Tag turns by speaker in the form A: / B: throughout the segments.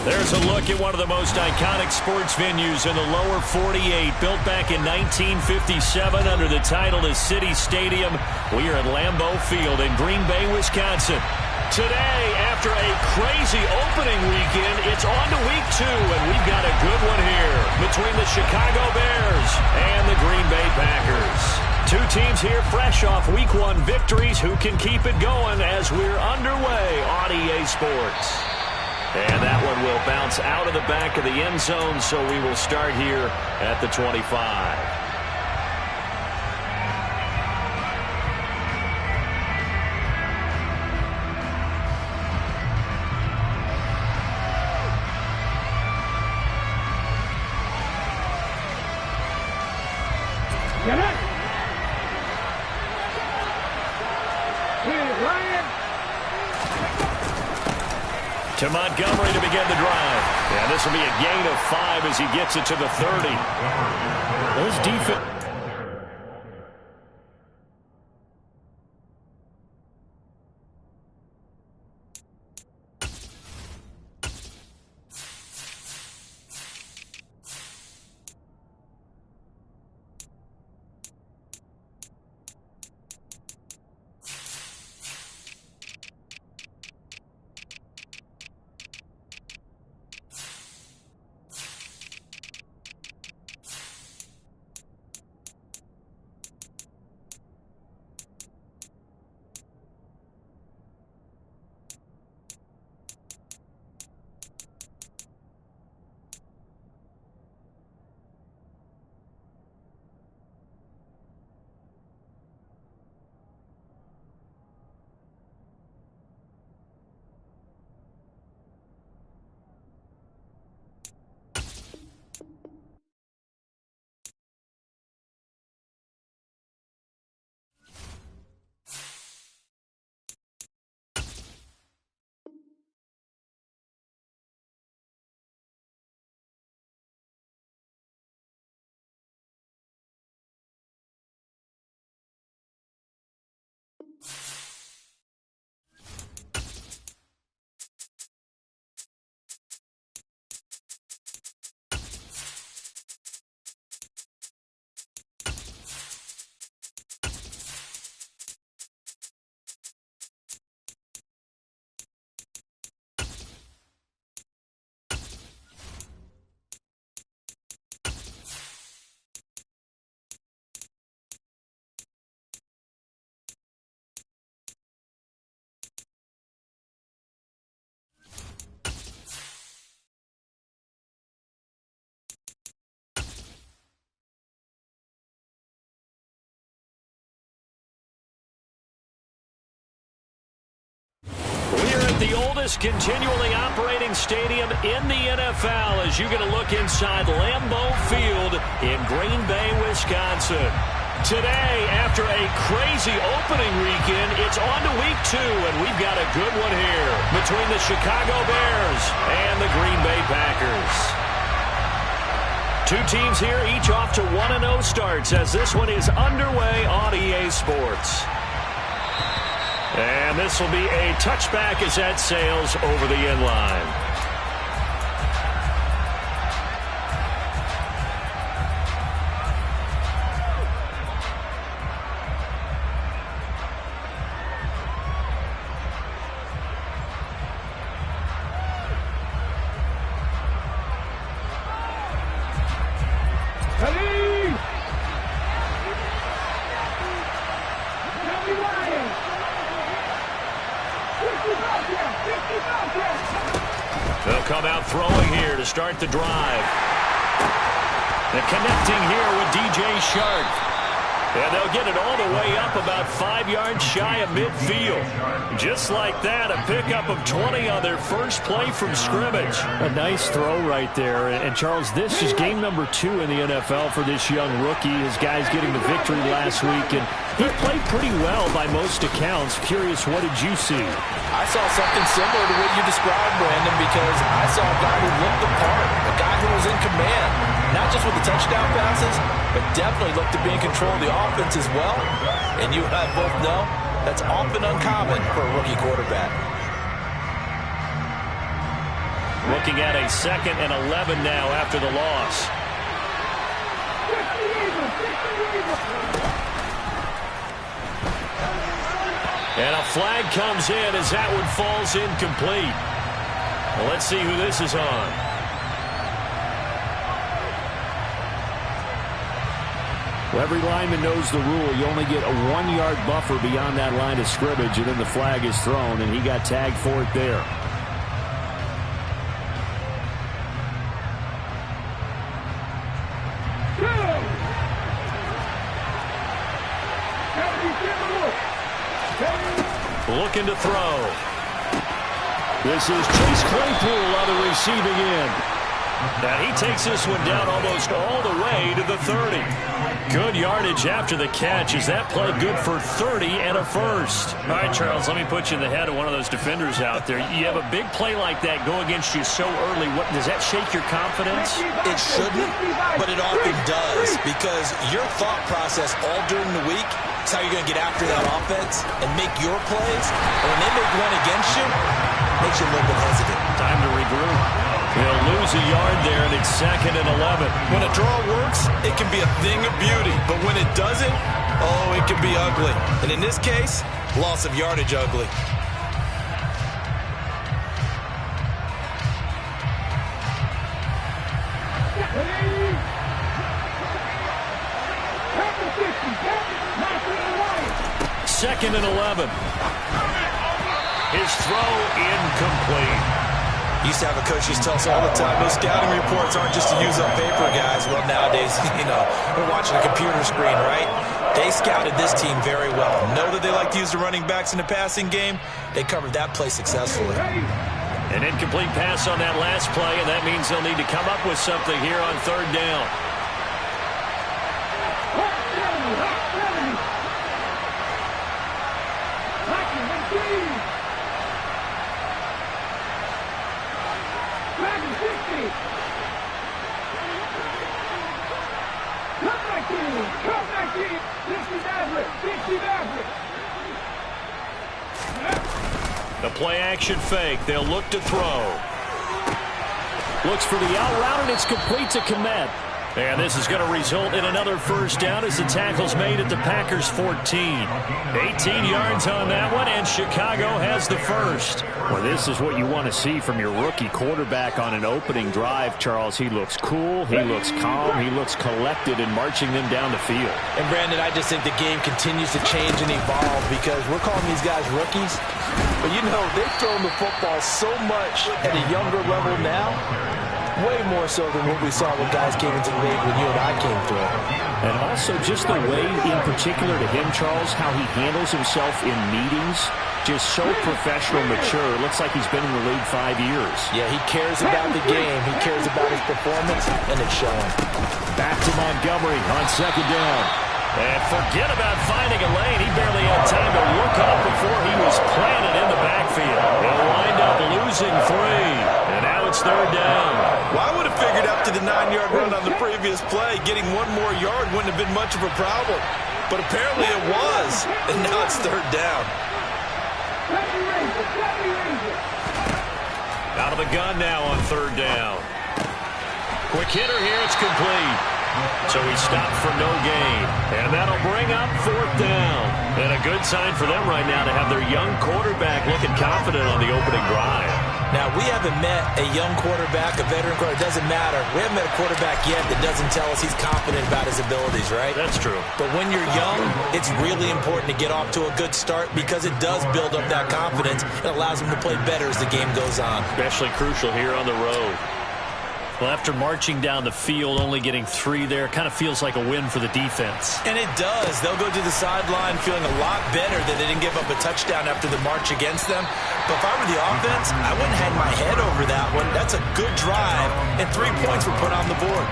A: There's a look at one of the most iconic sports venues in the lower 48, built back in 1957 under the title of City Stadium. We are at Lambeau Field in Green Bay, Wisconsin. Today, after a crazy opening weekend, it's on to week 2, and we've got a good one here between the Chicago Bears and the Green Bay Packers. Two teams here fresh off week 1 victories who can keep it going as we're underway on EA Sports. And that one will bounce out of the back of the end zone, so we will start here at the 25. To Montgomery to begin the drive. Yeah, this will be a gain of 5 as he gets it to the 30. Those defense. The oldest continually operating stadium in the NFL as you get a look inside Lambeau Field in Green Bay, Wisconsin. Today, after a crazy opening weekend, it's on to week 2, and we've got a good one here between the Chicago Bears and the Green Bay Packers. Two teams here, each off to 1-0 starts as this one is underway on EA Sports. And this will be a touchback as that sails over the end line. They'll come out throwing here to start the drive. And connecting here with DJ Shark. And they'll get it all the way up about 5 yards shy of midfield. Just like that, a pickup of 20 on their first play from scrimmage.
B: A nice throw right there. And Charles, this is game number 2 in the NFL for this young rookie. His guys getting the victory last week. And he played pretty well by most accounts. Curious, what did you see?
C: I saw something similar to what you described, Brandon, because I saw a guy who looked the part, a guy who was in command, not just with the touchdown passes, but definitely looked to be in control of the offense as well. And you and I both know that's often uncommon for a rookie quarterback.
A: Looking at a 2nd and 11 now after the loss. And a flag comes in as that one falls incomplete. Well, let's see who this is on.
B: Well, every lineman knows the rule. You only get a 1-yard buffer beyond that line of scrimmage, and then the flag is thrown, and he got tagged for it there.
A: Looking to throw.
B: This is Chase Claypool on the receiving end.
A: Now he takes this one down almost all the way to the 30. Good yardage after the catch. Is that play good for 30 and a first? All right, Charles, let me put you in the head of one of those defenders out there. You have a big play like that go against you so early. What, does that shake your confidence?
C: It shouldn't, but it often does, because your thought process all during the week is how you're going to get after that offense and make your plays. And when they make one against you, it makes you a little bit hesitant.
A: Time to regroup. He'll lose a yard there, and it's 2nd and 11.
C: When a draw works, it can be a thing of beauty. But when it doesn't, oh, it can be ugly. And in this case, loss of yardage ugly.
A: Second and 11. His throw incomplete.
C: Used to have a coach used to tell us all the time, those scouting reports aren't just to use up paper, guys. Well, nowadays, we're watching a computer screen, right? They scouted this team very well. Know that they like to use the running backs in the passing game. They covered that play successfully.
A: An incomplete pass on that last play, and that means they'll need to come up with something here on 3rd down. The play-action fake. They'll look to throw.
B: Looks for the out route, and it's complete to Komet.
A: And this is going to result in another first down as the tackle's made at the Packers' 14. 18 yards on that one, and Chicago has the first.
B: Well, this is what you want to see from your rookie quarterback on an opening drive, Charles. He looks cool, he looks calm, he looks collected in marching them down the field.
C: And, Brandon, I just think the game continues to change and evolve because we're calling these guys rookies. But, they've thrown the football so much at a younger level now. Way more so than what we saw when guys came into the league when you and I came through.
B: And also just the way, in particular to him, Charles, how he handles himself in meetings, just so professional, mature. It looks like he's been in the league 5 years.
C: Yeah, he cares about the game. He cares about his performance, and it's showing.
B: Back to Montgomery on 2nd down.
A: And forget about finding a lane. He barely had time to look up before he was planted in the backfield. He'll wind up losing 3. And now it's 3rd down.
C: Well, I would have figured after the 9-yard run on the previous play, getting 1 more yard wouldn't have been much of a problem. But apparently it was. And now it's 3rd down.
A: Out of the gun now on 3rd down. Quick hitter here. It's complete. So he stopped for no gain. And that'll bring up 4th down. And a good sign for them right now to have their young quarterback looking confident on the opening drive.
C: Now, we haven't met a young quarterback, a veteran quarterback. It doesn't matter. We haven't met a quarterback yet that doesn't tell us he's confident about his abilities, right?
A: That's true.
C: But when you're young, it's really important to get off to a good start because it does build up that confidence and allows him to play better as the game goes on.
A: Especially crucial here on the road. Well, after marching down the field, only getting 3 there, kind of feels like a win for the defense.
C: And it does. They'll go to the sideline feeling a lot better that they didn't give up a touchdown after the march against them. But if I were the offense, I wouldn't hang my head over that one. That's a good drive, and 3 points were put on the board.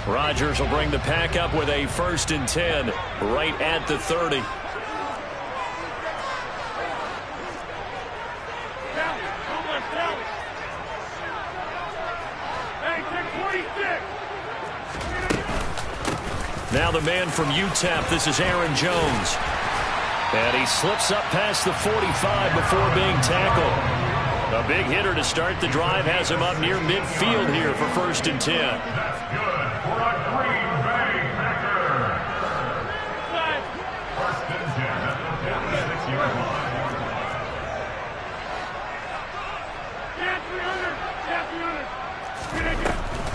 A: Rodgers will bring the pack up with a 1st and 10 right at the 30. Now the man from UTEP, this is Aaron Jones. And he slips up past the 45 before being tackled. A big hitter to start the drive has him up near midfield here for 1st and 10.
D: That's good for a Green Bay Packer. 1st and 10 at the 46-yard line.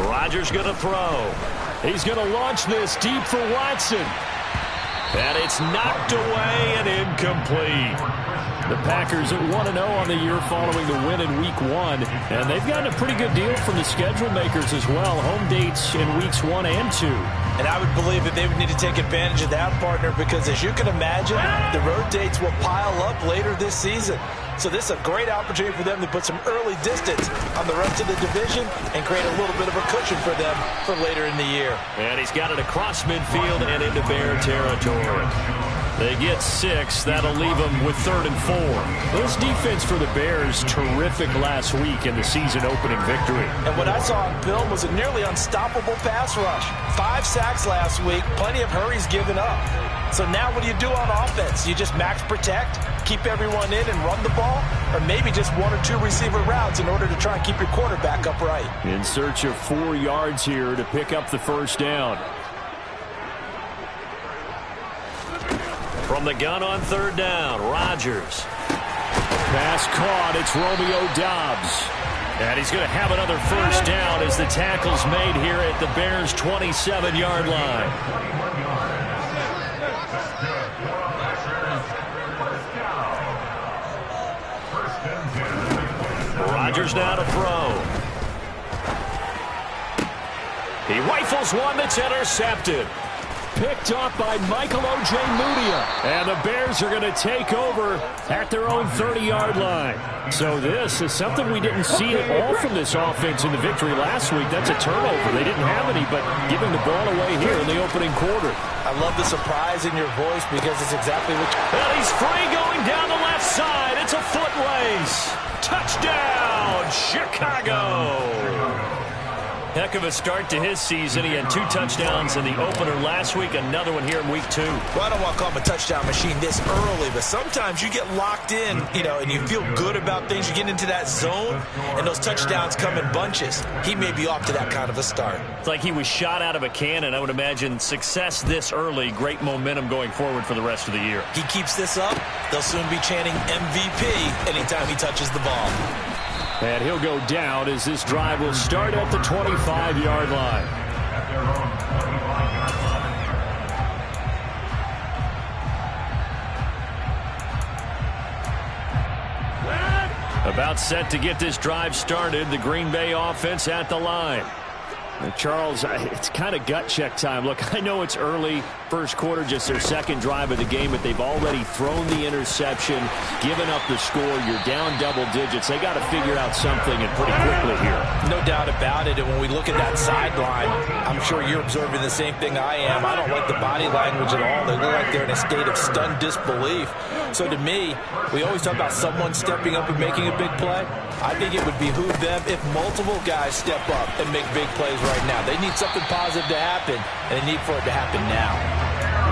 A: Rodgers going to throw. He's going to launch this deep for Watson. And it's knocked away and incomplete. The Packers at 1-0 on the year following the win in Week 1. And they've gotten a pretty good deal from the schedule makers as well. Home dates in Weeks 1 and 2.
C: And I would believe that they would need to take advantage of that, partner, because as you can imagine, the road dates will pile up later this season. So this is a great opportunity for them to put some early distance on the rest of the division and create a little bit of a cushion for them for later in the year.
A: And he's got it across midfield and into Bear territory. They get 6. That'll leave them with 3rd and 4.
B: This defense for the Bears, terrific last week in the season-opening victory.
C: And what I saw on film was a nearly unstoppable pass rush. 5 sacks last week, plenty of hurries given up. So now what do you do on offense? You just max protect, keep everyone in and run the ball, or maybe just 1 or 2 receiver routes in order to try and keep your quarterback upright.
B: In search of 4 yards here to pick up the 1st down.
A: From the gun on 3rd down, Rodgers.
B: Pass caught. It's Romeo Doubs.
A: And he's going to have another 1st down as the tackle's made here at the Bears' 27-yard line. Rodgers now to throw. He rifles one that's intercepted.
B: Picked off by Michael O.J. Mudia. And the Bears are going to take over at their own 30-yard line. So this is something we didn't see at all from this offense in the victory last week. That's a turnover. They didn't have any, but giving the ball away here in the opening quarter.
C: I love the surprise in your voice because it's exactly what you...
A: And he's free going down the left side. It's a foot race. Touchdown, Chicago. Heck of a start to his season. He had 2 touchdowns in the opener last week, another one here in Week 2.
C: Well, I don't want to call him a touchdown machine this early, but sometimes you get locked in, and you feel good about things. You get into that zone, and those touchdowns come in bunches. He may be off to that kind of a start.
A: It's like he was shot out of a cannon. I would imagine success this early, great momentum going forward for the rest of the year.
C: He keeps this up, they'll soon be chanting MVP anytime he touches the ball.
B: And he'll go down as this drive will start at the 25-yard line.
A: About set to get this drive started. The Green Bay offense at the line.
B: Charles, it's kind of gut check time. Look, I know it's early, 1st quarter, just their 2nd drive of the game, but they've already thrown the interception, given up the score. You're down double digits. They got to figure out something, and pretty quickly here.
C: No doubt about it. And when we look at that sideline, I'm sure you're observing the same thing I am. I don't like the body language at all. They look like they're in a state of stunned disbelief. So to me, we always talk about someone stepping up and making a big play. I think it would behoove them if multiple guys step up and make big plays right now. They need something positive to happen, and they need for it to happen now.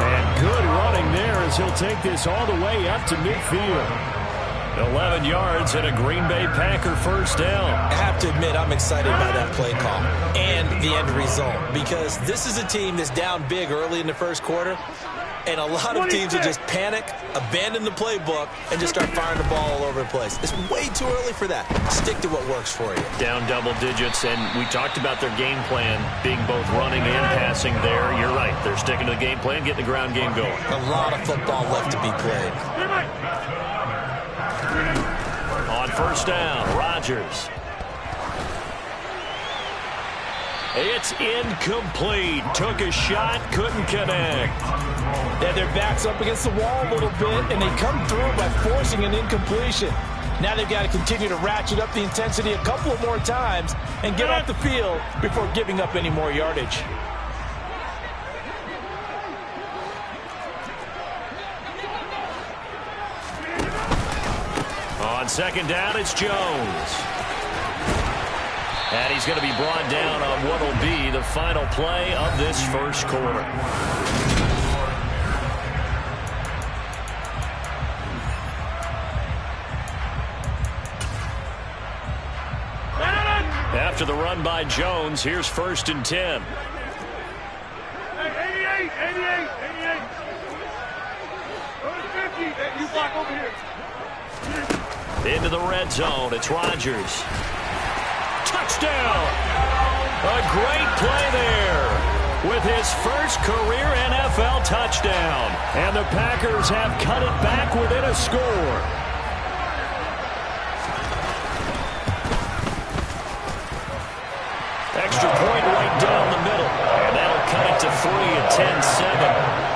B: And good running there as he'll take this all the way up to midfield.
A: 11 yards and a Green Bay Packer 1st down.
C: I have to admit, I'm excited by that play call and the end result, because this is a team that's down big early in the 1st quarter. And a lot of teams will just panic, abandon the playbook, and just start firing the ball all over the place. It's way too early for that. Stick to what works for you.
A: Down double digits, and we talked about their game plan being both running and passing there. You're right. They're sticking to the game plan, getting the ground game going.
C: A lot of football left to be played.
A: On 1st down, Rodgers. It's incomplete. Took a shot, couldn't connect.
C: Yeah, their back's up against the wall a little bit, and they come through by forcing an incompletion. Now they've got to continue to ratchet up the intensity a couple of more times and get off the field before giving up any more yardage.
A: On 2nd down, it's Jones. And he's going to be brought down on what will be the final play of this first quarter. After the run by Jones, here's 1st and 10.
D: Hey, 88. Go to 50. Hey, you block over here.
A: Into the red zone. It's Rodgers. Touchdown! A great play there with his first career NFL touchdown. And the Packers have cut it back within a score. Extra point right down the middle. And that'll cut it to 3 at 10-7.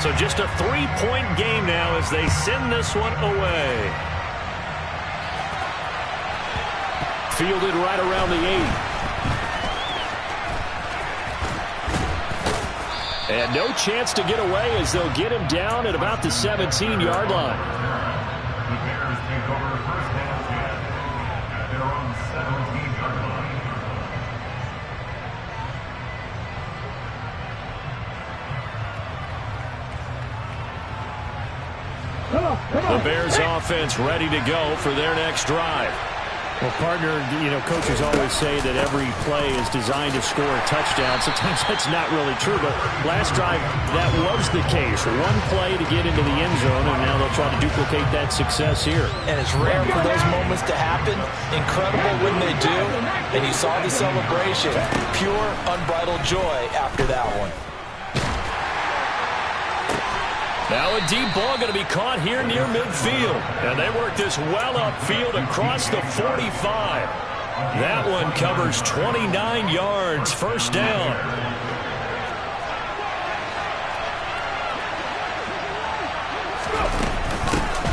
A: So just a 3-point game now as they send this one away. Fielded right around the 8. And no chance to get away as they'll get him down at about the 17-yard line.
D: The Bears take over 1st and 10 at their own 17-yard line.
A: The Bears offense ready to go for their next drive.
B: Well, partner, coaches always say that every play is designed to score a touchdown. Sometimes that's not really true, but last drive, that was the case. One play to get into the end zone, and now they'll try to duplicate that success here.
C: And it's rare for those moments to happen. Incredible when they do. And you saw the celebration. Pure, unbridled joy after that one.
A: Now a deep ball going to be caught here near midfield. And they work this well upfield across the 45. That one covers 29 yards. 1st down.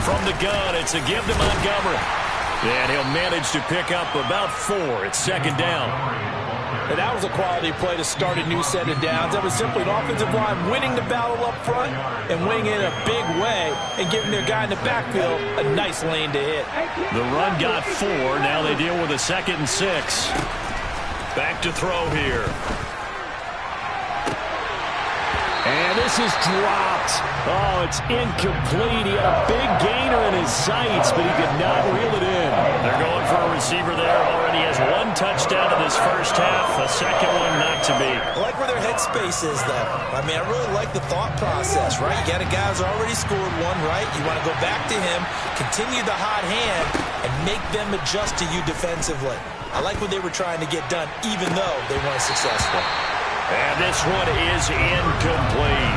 A: From the gun, it's a give to Montgomery. And he'll manage to pick up about 4. It's 2nd down.
C: And that was a quality play to start a new set of downs. That was simply an offensive line winning the battle up front and winning it in a big way and giving their guy in the backfield a nice lane to hit.
A: The run got 4. Now they deal with a 2nd and 6. Back to throw here. And this is dropped. Oh, it's incomplete. He had a big gainer in his sights, but he could not reel it in. They're going for a receiver there. Already has 1 touchdown in this first half. A second one not to be.
E: I like where their headspace is, though. I mean, I really like the thought process, right? You got a guy who's already scored 1, right? You want to go back to him, continue the hot hand, and make them adjust to you defensively. I like what they were trying to get done, even though they weren't successful.
A: And this one is incomplete.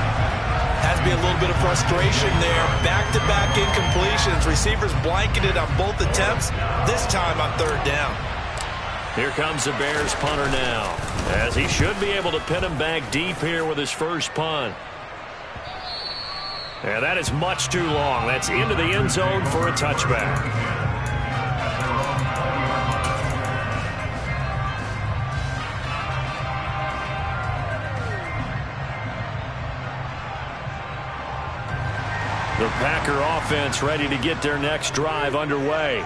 E: Has to be a little bit of frustration there. Back-to-back incompletions. Receivers blanketed on both attempts, this time on 3rd down.
A: Here comes the Bears punter now, as he should be able to pin him back deep here with his first punt. And that is much too long. That's into the end zone for a touchback. The Packer offense ready to get their next drive underway.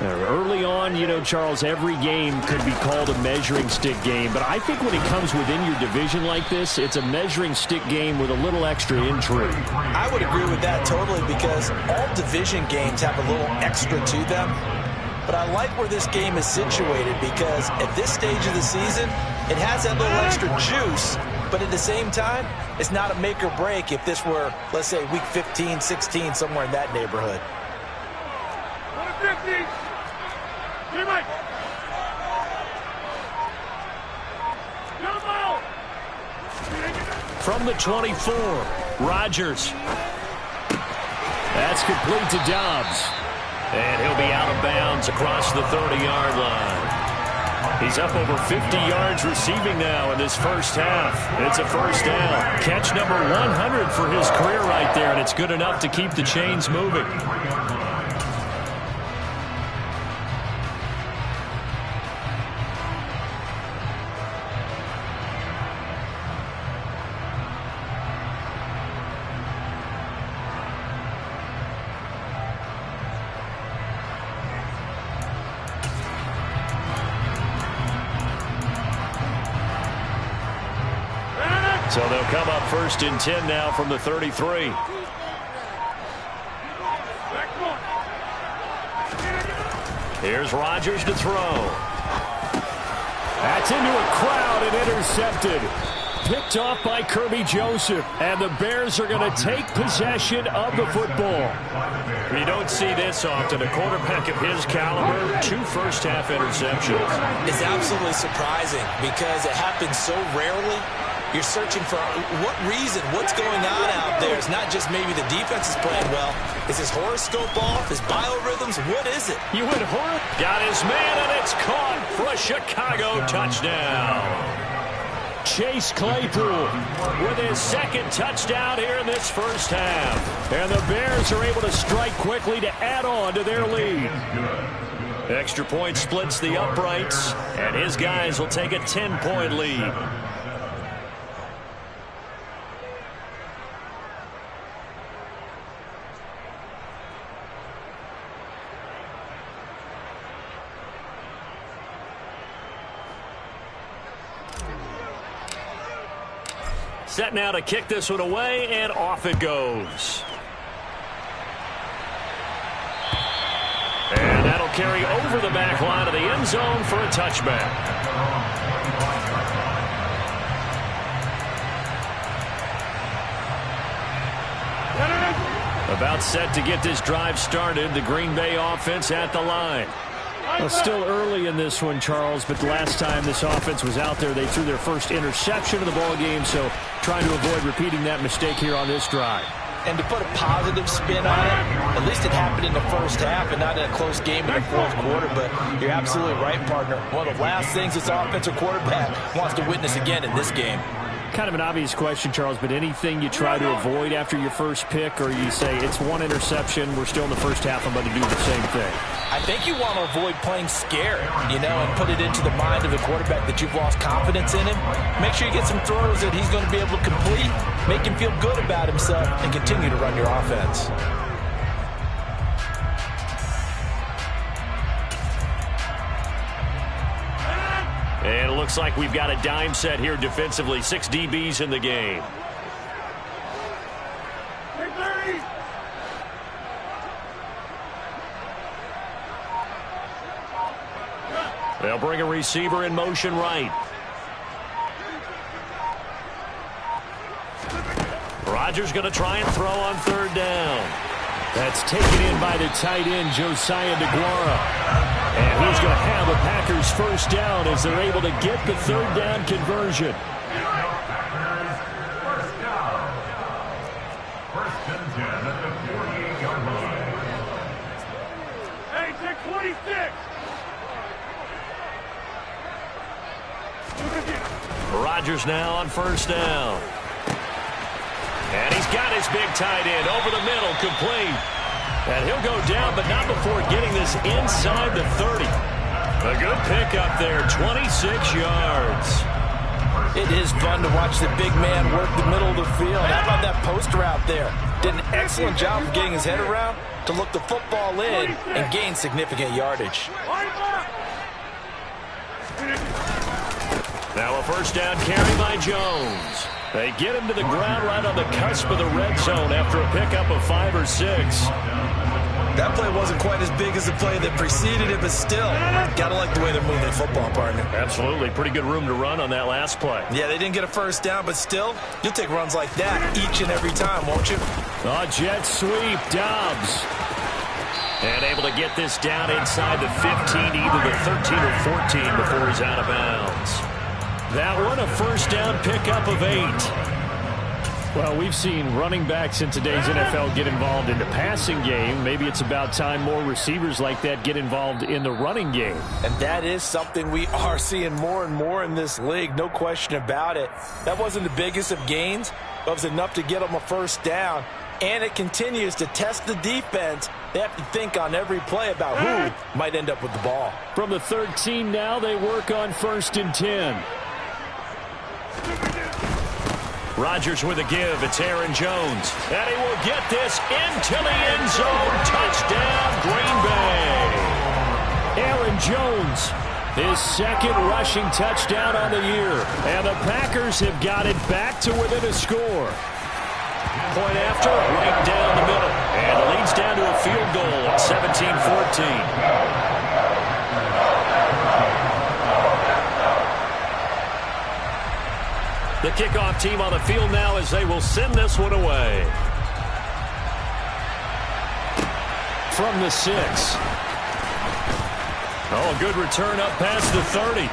B: Early on, Charles, every game could be called a measuring stick game. But I think when it comes within your division like this, it's a measuring stick game with a little extra intrigue.
E: I would agree with that totally because all division games have a little extra to them. But I like where this game is situated because at this stage of the season, it has that little extra juice. But at the same time, it's not a make or break if this were, let's say, week 15, 16, somewhere in that neighborhood.
D: 150.
A: From the 24, Rodgers.
B: That's complete to Dobbs.
A: And he'll be out of bounds across the 30-yard line. He's up over 50 yards receiving now in this first half. It's a 1st down. Catch number 100 for his career right there, and it's good enough to keep the chains moving. So they'll come up 1st and 10 now from the 33. Here's Rodgers to throw.
B: That's into a crowd and intercepted. Picked off by Kirby Joseph. And the Bears are going to take possession of the football.
A: You don't see this often. A quarterback of his caliber, 2 first-half interceptions.
E: It's absolutely surprising because it happens so rarely. You're searching for what reason, what's going on out there. It's not just maybe the defense is playing well. Is his horoscope off? His biorhythms? What is it?
B: You went horror.
A: Got his man, and it's caught for a Chicago touchdown.
B: Chase Claypool
A: With his 2nd touchdown here in this first half.
B: And the Bears are able to strike quickly to add on to their lead.
A: Extra point splits the uprights, and his guys will take a 10-point lead. Set now to kick this one away, and off it goes. And that'll carry over the back line of the end zone for a touchback. About set to get this drive started. The Green Bay offense at the line.
B: Well, still early in this one, Charles, but the last time this offense was out there, they threw their first interception of the ball game, so trying to avoid repeating that mistake here on this drive.
E: And to put a positive spin on it, at least it happened in the first half and not in a close game in the fourth quarter, but you're absolutely right, partner. One of the last things this offensive quarterback wants to witness again in this game.
B: Kind of an obvious question, Charles, but anything you try to avoid after your first pick, or you say it's one interception, we're still in the first half, I'm going to do the same thing?
E: I think you want to avoid playing scared, and put it into the mind of the quarterback that you've lost confidence in him. Make sure you get some throws that he's going to be able to complete, make him feel good about himself, and continue to run your offense.
A: And it looks like we've got a dime set here defensively. 6 DBs in the game. They'll bring a receiver in motion right. Rodgers going to try and throw on 3rd down.
B: That's taken in by the tight end, Josiah DeGuara. And he's going to have a Packers first down as they're able to get the 3rd down conversion.
D: First down. 1st and 10 at the 48-yard line. Hey, take 26.
A: Rodgers now on 1st down. And he's got his big tight end over the middle, complete. And he'll go down, but not before getting this inside the 30. A good pickup there, 26 yards.
E: It is fun to watch the big man work the middle of the field. How about that post route there? Did an excellent job of getting his head around to look the football in and gain significant yardage.
A: Now a first down carry by Jones. They get him to the ground right on the cusp of the red zone after a pickup of 5 or 6.
E: That play wasn't quite as big as the play that preceded it, but still, got to like the way they're moving the football, partner.
A: Absolutely. Pretty good room to run on that last play.
E: Yeah, they didn't get a first down, but still, you'll take runs like that each and every time, won't you?
B: A jet sweep, Dobbs.
A: And able to get this down inside the 15, either the 13 or 14 before he's out of bounds. That one, a first down pickup of 8.
B: Well, we've seen running backs in today's NFL get involved in the passing game. Maybe it's about time more receivers like that get involved in the running game.
E: And that is something we are seeing more and more in this league, no question about it. That wasn't the biggest of gains, but it was enough to get them a first down. And it continues to test the defense. They have to think on every play about who might end up with the ball.
B: From the 13 now, they work on 1st and 10.
A: Rodgers with a give. It's Aaron Jones. And he will get this into the end zone. Touchdown, Green Bay.
B: Aaron Jones, His second rushing touchdown on the year. And the Packers have got it back to within a score.
A: Point after, right down the middle. And it leads down to a field goal at 17-14. The kickoff team on the field now as they will send this one away.
B: From the 6.
A: Oh, a good return up past the 30.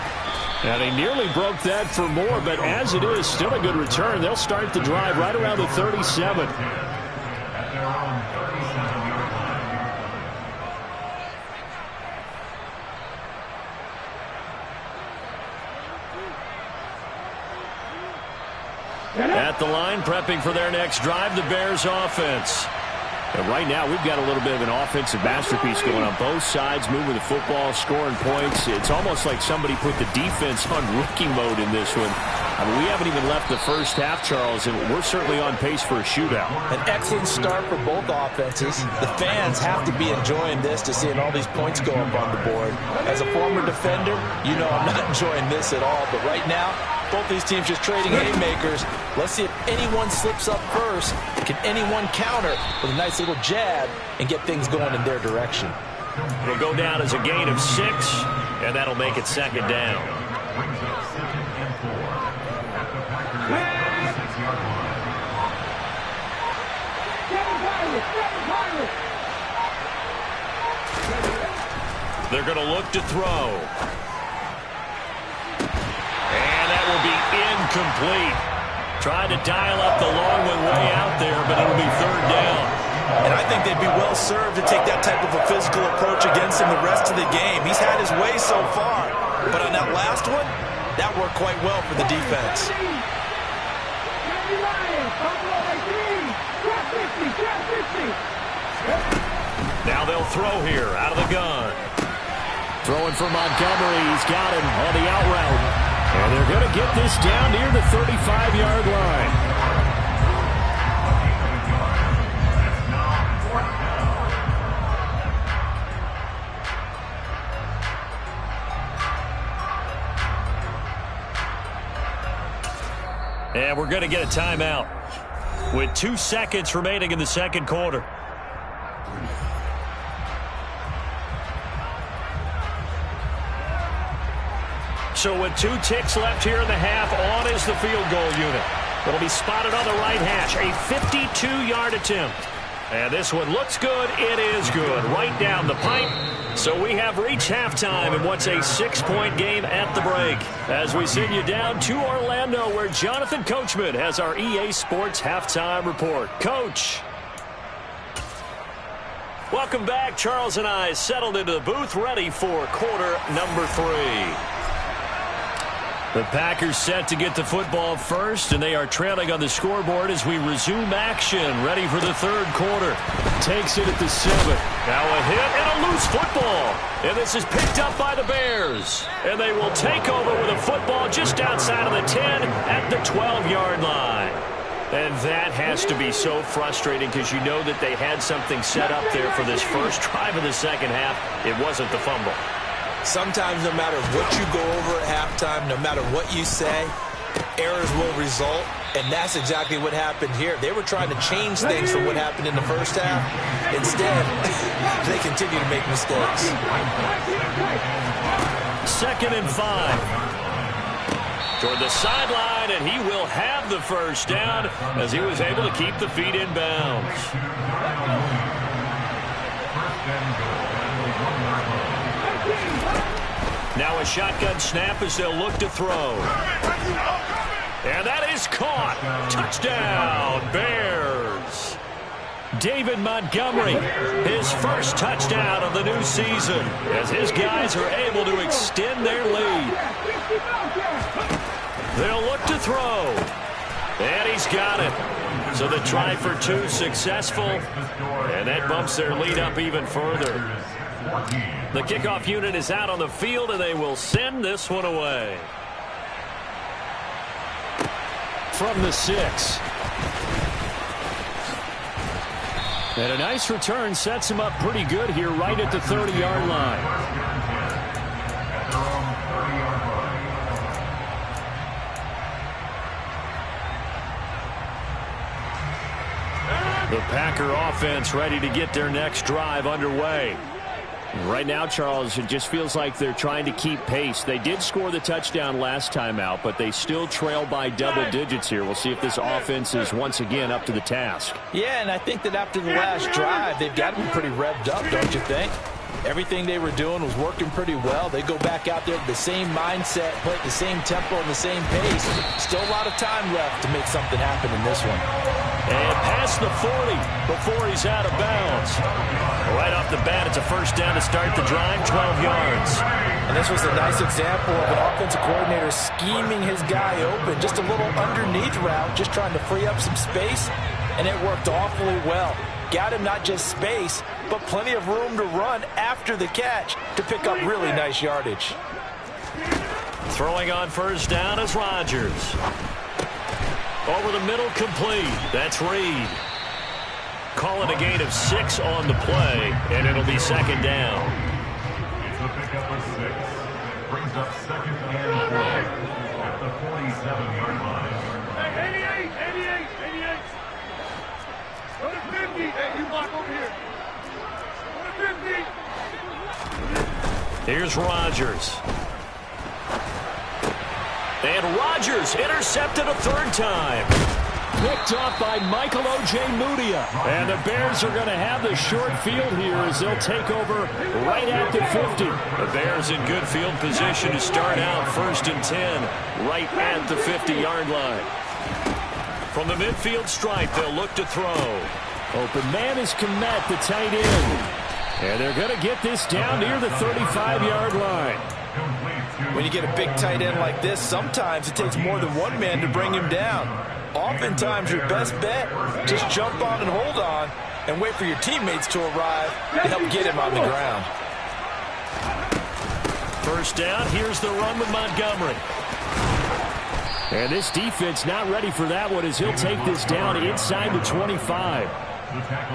B: And he nearly broke that for more, but as it is, still a good return. They'll start the drive right around the 37.
A: At the line, prepping for their next drive, the Bears offense.
B: And right now, we've got a little bit of an offensive masterpiece going on both sides, moving the football, scoring points. It's almost like somebody put the defense on rookie mode in this one. I mean, we haven't even left the first half, Charles, and we're certainly on pace for a shootout.
E: An excellent start for both offenses. The fans have to be enjoying this to seeing all these points go up on the board. As a former defender, you know I'm not enjoying this at all. But right now, both these teams just trading haymakers. Let's see if anyone slips up first. Can anyone counter with a nice little jab and get things going in their direction?
A: It'll go down as a gain of 6, and that'll make it second down. They're going to look to throw. And that will be incomplete. Tried to dial up the long one way out there, but it'll be third down.
E: And I think they'd be well served to take that type of a physical approach against him the rest of the game. He's had his way so far. But on that last one, that worked quite well for the defense.
A: Now they'll throw here out of the gun.
B: Throwing for Montgomery. He's got him on the out route. And they're going to get this down near the 35-yard line.
A: And we're going to get a timeout with 2 seconds remaining in the second quarter. So with 2 ticks left here in the half, on is the field goal unit. It'll be spotted on the right hash. A 52-yard attempt. And this one looks good. It is good. Right down the pipe. So we have reached halftime in what's a 6-point game at the break. As we send you down to Orlando, where Jonathan Coachman has our EA Sports halftime report. Coach. Welcome back. Charles and I settled into the booth, ready for quarter number 3. The Packers set to get the football first, and they are trailing on the scoreboard as we resume action, ready for the third quarter.
B: Takes it at the 7.
A: Now a hit and a loose football. And this is picked up by the Bears. And they will take over with a football just outside of the 10 at the 12-yard line. And that has to be so frustrating because you know that they had something set up there for this first drive of the second half. It wasn't the fumble.
E: Sometimes no matter what you go over at halftime, no matter what you say, errors will result, and that's exactly what happened here. They were trying to change things from what happened in the first half. Instead, they continue to make mistakes.
A: 2nd and 5. Toward the sideline, and he will have the first down as he was able to keep the feet in bounds. Now a shotgun snap as they'll look to throw. And that is caught. Touchdown, Bears. David Montgomery, his first touchdown of the new season, as his guys are able to extend their lead. They'll look to throw. And he's got it. So the try for 2 successful, and that bumps their lead up even further. The kickoff unit is out on the field, and they will send this one away.
B: From the 6. And a nice return sets him up pretty good here right at the 30-yard line.
A: The Packer offense ready to get their next drive underway.
B: Right now, Charles, it just feels like they're trying to keep pace. They did score the touchdown last time out, but they still trail by double digits here. We'll see if this offense is once again up to the task.
E: Yeah, and I think that after the last drive, they've got to be pretty revved up, don't you think? Everything they were doing was working pretty well. They go back out there with the same mindset, play at the same tempo and the same pace. Still a lot of time left to make something happen in this one.
A: And past the 40 before he's out of bounds. Right off the bat, it's a first down to start the drive, 12 yards.
E: And this was a nice example of an offensive coordinator scheming his guy open. Just a little underneath route, just trying to free up some space, and it worked awfully well. Got him not just space, but plenty of room to run after the catch to pick up really nice yardage.
A: Throwing on first down is Rodgers. Over the middle, complete. That's Reed. Calling a gain of 6 on the play, and it'll be second down.
D: It's a pickup of 6. Brings up second and 4 at the 47-yard line. Hey, 88. Go to 50. Hey, you block over here. Go to 50.
A: Here's Rodgers. And Rodgers intercepted a third time.
B: Picked off by Michael O.J. Mudia. And the Bears are going to have the short field here as they'll take over right at the 50.
A: The Bears in good field position to start out first and 10 right at the 50-yard line. From the midfield stripe, they'll look to throw.
B: Open man is Komet, the tight end. And they're going to get this down near the 35-yard line.
E: When you get a big tight end like this, sometimes it takes more than one man to bring him down. Oftentimes, your best bet, just jump on and hold on and wait for your teammates to arrive to help get him on the ground.
A: First down, here's the run with Montgomery.
B: And this defense not ready for that one as he'll take this down inside the 25.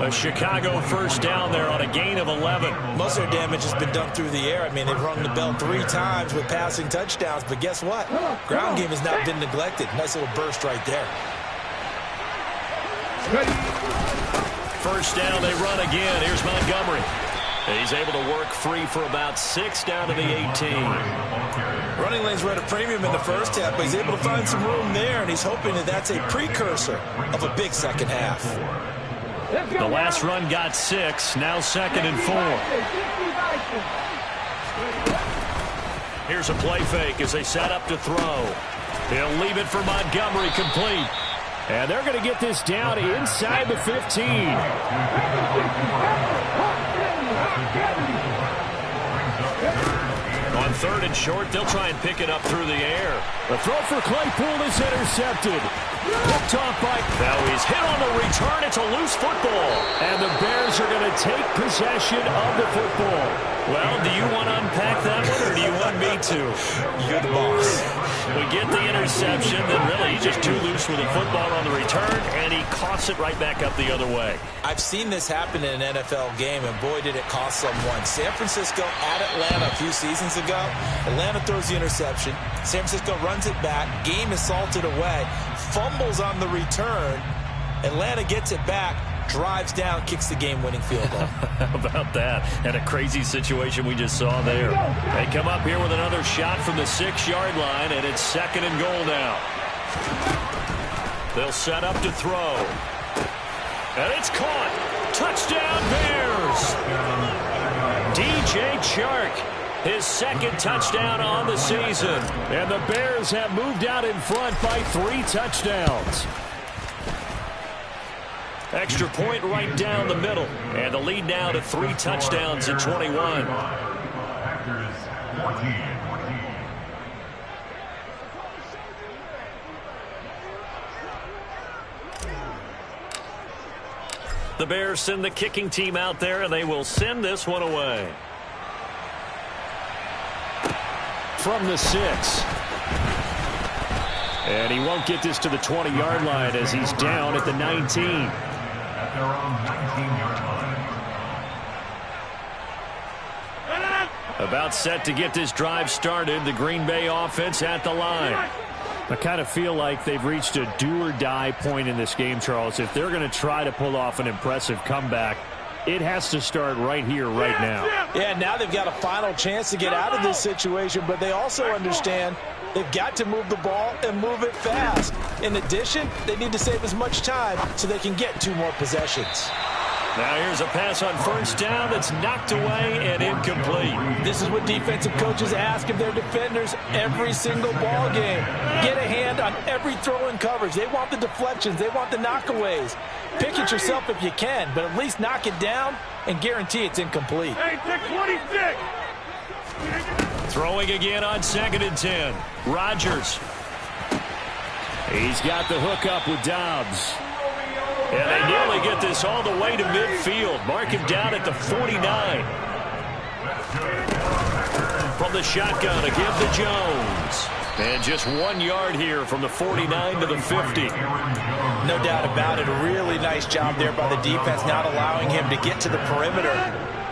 A: A Chicago first down there on a gain of 11.
E: Most of their damage has been done through the air. I mean, they've rung the bell 3 times with passing touchdowns, but guess what? Ground game has not been neglected. Nice little burst right there.
A: First down, they run again. Here's Montgomery. He's able to work free for about 6 down to the 18.
E: Running lanes were at a premium in the first half, but he's able to find some room there, and he's hoping that that's a precursor of a big second half.
A: The last run got 6, now second and 4. Here's a play fake as they set up to throw. He'll leave it for Montgomery, complete.
B: And they're going to get this down inside the 15.
A: On third and short, they'll try and pick it up through the air.
B: The throw for Claypool is intercepted. Picked off by...
A: Now he's hit on the return. It's a loose football.
B: And the Bears are going to take possession of the football.
A: Well, do you want to unpack that one, or do you want me to?
E: You're the boss.
A: We get the interception, then really he's just too loose with the football on the return, and he coughs it right back up the other way.
E: I've seen this happen in an NFL game, and boy, did it cost someone. San Francisco at Atlanta a few seasons ago. Atlanta throws the interception. San Francisco runs it back. Game is salted away. Fumbles on the return. Atlanta gets it back. Drives down, kicks the game-winning field goal.
A: How about that? And a crazy situation we just saw there. They come up here with another shot from the 6-yard line, and it's second and goal now. They'll set up to throw. And it's caught. Touchdown, Bears! DJ Chark, his second touchdown on the season.
B: And the Bears have moved out in front by 3 touchdowns.
A: Extra point right down the middle. And the lead now to 3 touchdowns at 21.
D: Packers 14.
A: The Bears send the kicking team out there, and they will send this one away.
B: From the 6. And he won't get this to the 20-yard line as he's down at the 19.
D: At their own 19-yard line.
A: About set to get this drive started. The Green Bay offense at the line.
B: I kind of feel like they've reached a do-or-die point in this game, Charles. If they're going to try to pull off an impressive comeback, it has to start right here, right now.
E: Yeah, now they've got a final chance to get out of this situation, but they also understand they've got to move the ball and move it fast. In addition, they need to save as much time so they can get 2 more possessions.
A: Now here's a pass on first down that's knocked away and incomplete.
E: This is what defensive coaches ask of their defenders every single ball game. Get a hand on every throw in coverage. They want the deflections. They want the knockaways. Pick it yourself if you can, but at least knock it down and guarantee it's incomplete.
D: Hey, take 26.
A: Throwing again on 2nd and 10. Rodgers. He's got the hook up with Dobbs. And they nearly get this all the way to midfield. Mark him down at the 49. From the shotgun, a give to Jones. And just 1 yard here from the 49 to the 50.
E: No doubt about it. A really nice job there by the defense, not allowing him to get to the perimeter.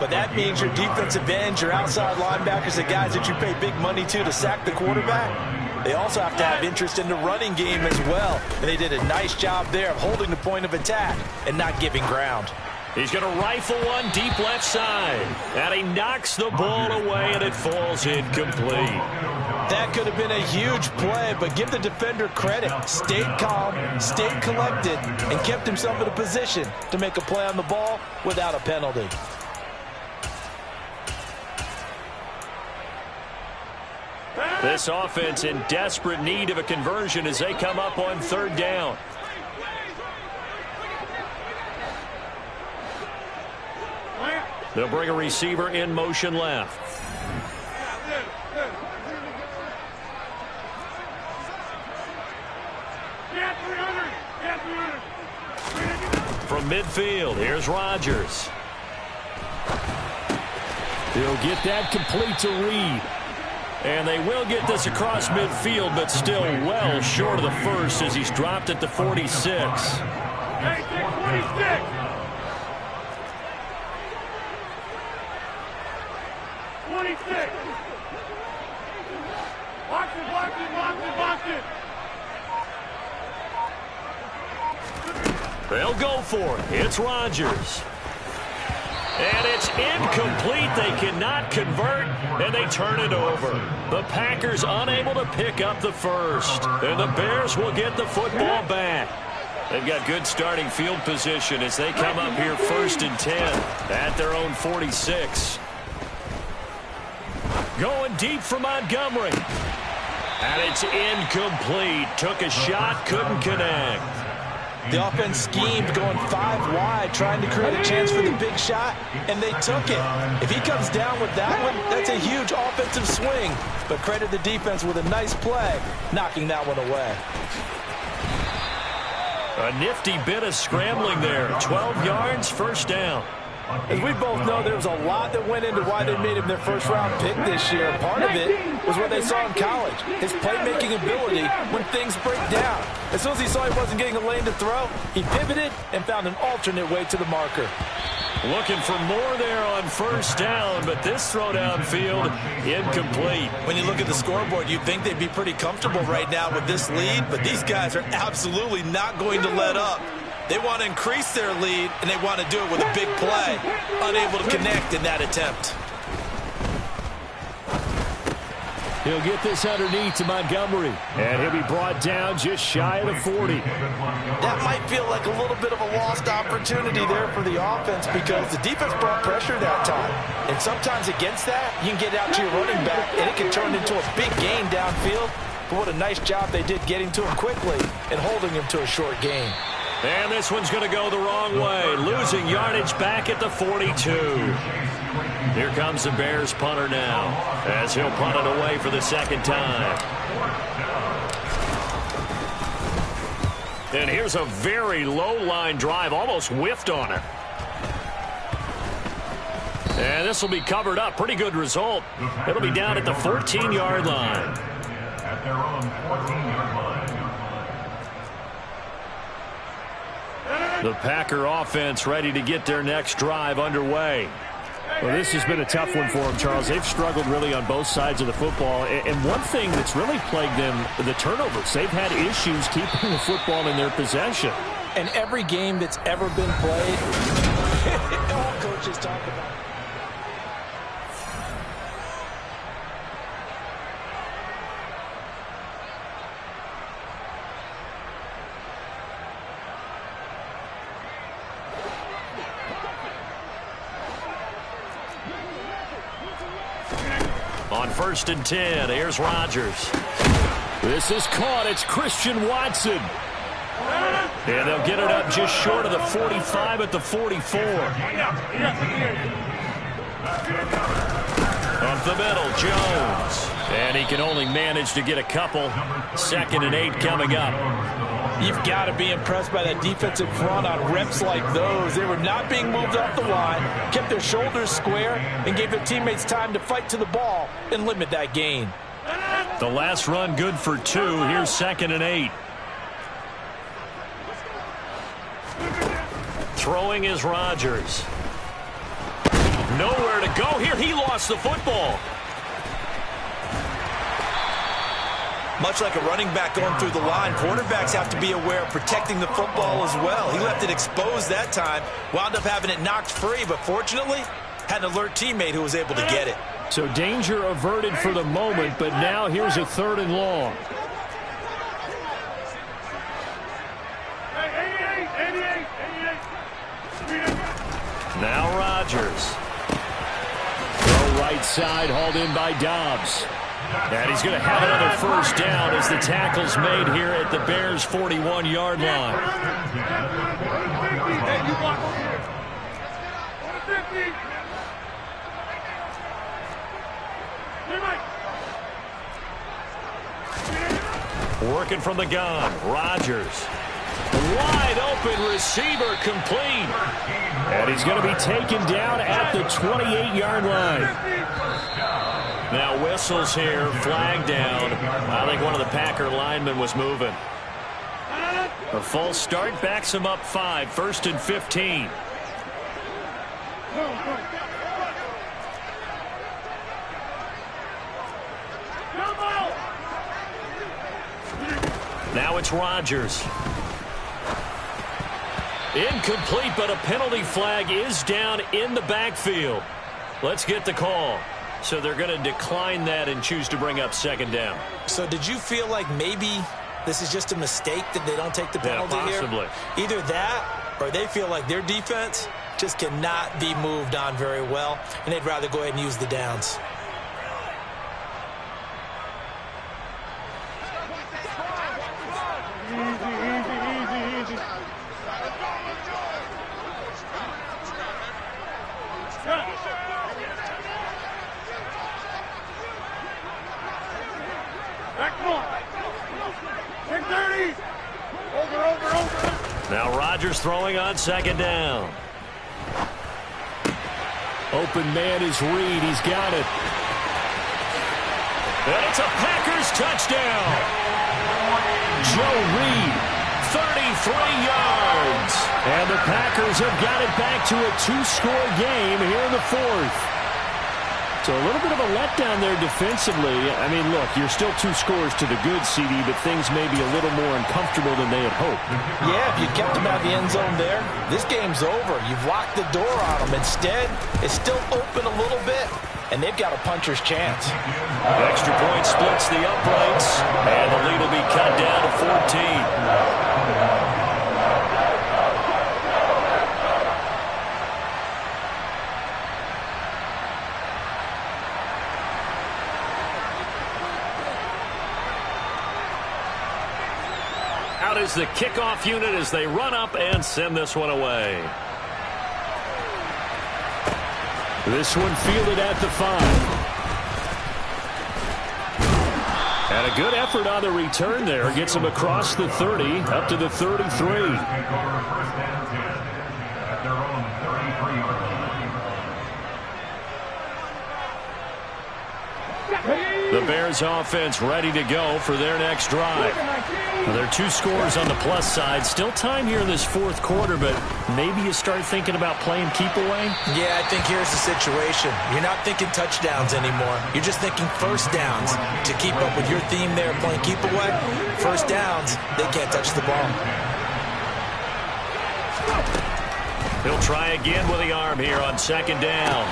E: But that means your defensive ends, your outside linebackers, the guys that you pay big money to sack the quarterback, they also have to have interest in the running game as well. And they did a nice job there of holding the point of attack and not giving ground.
A: He's going to rifle one deep left side. And he knocks the ball away, and it falls incomplete.
E: That could have been a huge play, but give the defender credit. Stayed calm, stayed collected, and kept himself in a position to make a play on the ball without a penalty.
A: This offense in desperate need of a conversion as they come up on 3rd down. They'll bring a receiver in motion left. From midfield, here's Rodgers.
B: He'll get that complete to Reed.
A: And they will get this across midfield, but still well short of the first as he's dropped at the 46.
D: Hey, take 26. 26. Box it, box it, box it, box it.
A: They'll go for it. It's Rodgers. And it's incomplete. They cannot convert, and they turn it over. The Packers unable to pick up the first. And the Bears will get the football back. They've got good starting field position as they come up here 1st and 10 at their own 46. Going deep for Montgomery. And it's incomplete. Took a shot, couldn't connect.
E: The offense schemed going 5 wide, trying to create a chance for the big shot, and they took it. If he comes down with that one, that's a huge offensive swing. But credit the defense with a nice play, knocking that one away.
A: A nifty bit of scrambling there. 12 yards, 1st down.
E: As we both know, there was a lot that went into why they made him their first-round pick this year. Part of it was what they saw in college, his playmaking ability when things break down. As soon as he saw he wasn't getting a lane to throw, he pivoted and found an alternate way to the marker.
A: Looking for more there on 1st down, but this throw downfield, incomplete.
E: When you look at the scoreboard, you'd think they'd be pretty comfortable right now with this lead, but these guys are absolutely not going to let up. They want to increase their lead, and they want to do it with a big play. Unable to connect in that attempt.
B: He'll get this underneath to Montgomery. And he'll be brought down just shy of the 40.
E: That might feel like a little bit of a lost opportunity there for the offense because the defense brought pressure that time. And sometimes against that, you can get out to your running back, and it can turn into a big gain downfield. But what a nice job they did getting to him quickly and holding him to a short gain.
A: And this one's going to go the wrong way. Losing yardage back at the 42. Here comes the Bears punter now as he'll punt it away for the 2nd time. And here's a very low-line drive, almost whiffed on it. And this will be covered up. Pretty good result. It'll be down at the 14-yard line.
D: At their own 14-yard line.
A: The Packer offense ready to get their next drive underway.
B: Well, this has been a tough one for them, Charles. They've struggled really on both sides of the football. And one thing that's really plagued them, the turnovers. They've had issues keeping the football in their possession.
E: And every game that's ever been played, all coaches talk about.
A: On 1st and 10, here's Rodgers.
B: This is caught. It's Christian Watson. And they'll get it up just short of the 45 at the 44.
A: Up the middle, Jones. And he can only manage to get a couple. 2nd and 8 coming up.
E: You've got to be impressed by that defensive front on reps like those. They were not being moved off the line, kept their shoulders square, and gave their teammates time to fight to the ball and limit that gain.
A: The last run good for 2. Here's 2nd and 8. Throwing is Rodgers. Nowhere to go here. He lost the football.
E: Much like a running back going through the line, quarterbacks have to be aware of protecting the football as well. He left it exposed that time, wound up having it knocked free, but fortunately, had an alert teammate who was able to get it.
B: So danger averted for the moment, but now here's a 3rd and long.
A: Now Rodgers.
B: Throw right side, hauled in by Dobbs.
A: And he's going to have another 1st down as the tackle's made here at the Bears' 41-yard line. Working from the gun, Rodgers. Wide open receiver complete.
B: And he's going to be taken down at the 28-yard line.
A: Now whistles here, flag down. I think one of the Packer linemen was moving. A false start backs him up 5, 1st and 15. Now it's Rodgers. Incomplete, but a penalty flag is down in the backfield. Let's get the call. So they're going to decline that and choose to bring up 2nd down.
E: So did you feel like maybe this is just a mistake that they don't take the penalty
A: possibly
E: here? Either that or they feel like their defense just cannot be moved on very well, and they'd rather go ahead and use the downs.
A: Now Rodgers throwing on 2nd down.
B: Open man is Reed. He's got it.
A: And it's a Packers touchdown.
B: Joe Reed,
A: 33 yards.
B: And the Packers have got it back to a 2-score game here in the 4th. So a little bit of a letdown there defensively. I mean, look, you're still 2 scores to the good, CD, but things may be a little more uncomfortable than they had hoped.
E: Yeah, if you kept them out of the end zone there, this game's over. You've locked the door on them. Instead, it's still open a little bit, and they've got a puncher's chance.
A: Extra point splits the uprights, and the lead will be cut down to 14. Out is the kickoff unit as they run up and send this one away.
B: This one fielded at the 5. And a good effort on the return there. Gets him across the 30, up to the 33.
A: The Bears offense ready to go for their next drive. Well, there are 2 scores on the plus side. Still time here in this fourth quarter, but maybe you start thinking about playing keep away?
E: Yeah, I think here's the situation. You're not thinking touchdowns anymore. You're just thinking first downs. To keep up with your theme there, playing keep away, first downs, they can't touch the ball.
A: He'll try again with the arm here on second down.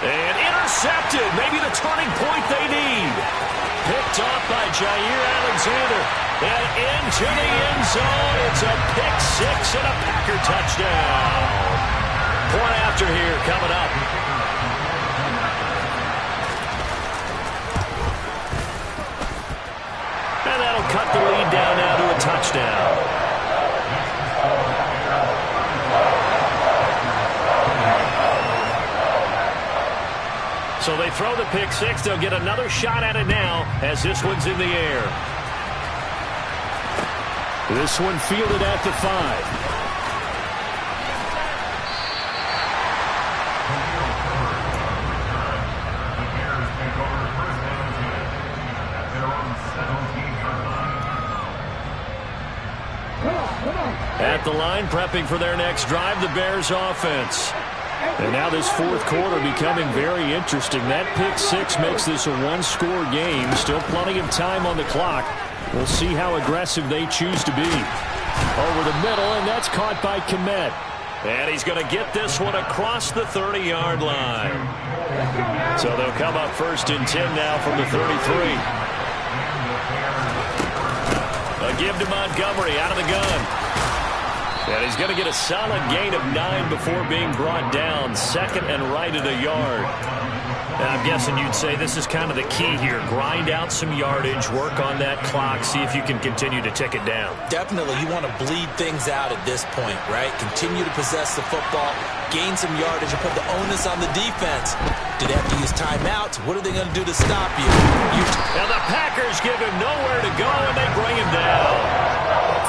A: And intercepted. Maybe the turning point they need. Picked off by Jair Alexander. And into the end zone. It's a pick 6 and a Packer touchdown. Point after here coming up. And that'll cut the lead down now to a touchdown. So they throw the pick 6. They'll get another shot at it now as this one's in the air.
B: This one fielded at the 5.
A: At the line, prepping for their next drive, the Bears offense.
B: And now this fourth quarter becoming very interesting. That pick 6 makes this a one-score game. Still plenty of time on the clock. We'll see how aggressive they choose to be. Over the middle, and that's caught by Komet.
A: And he's going to get this one across the 30-yard line. So they'll come up first and 10 now from the 33. A give to Montgomery out of the gun. And he's going to get a solid gain of 9 before being brought down. Second and right at a yard.
B: And I'm guessing you'd say this is kind of the key here. Grind out some yardage, work on that clock, see if you can continue to tick it down.
E: Definitely, you want to bleed things out at this point, right? Continue to possess the football, gain some yardage, and put the onus on the defense. Do they have to use timeouts? What are they going to do to stop you?
A: And the Packers give him nowhere to go, and they bring him down.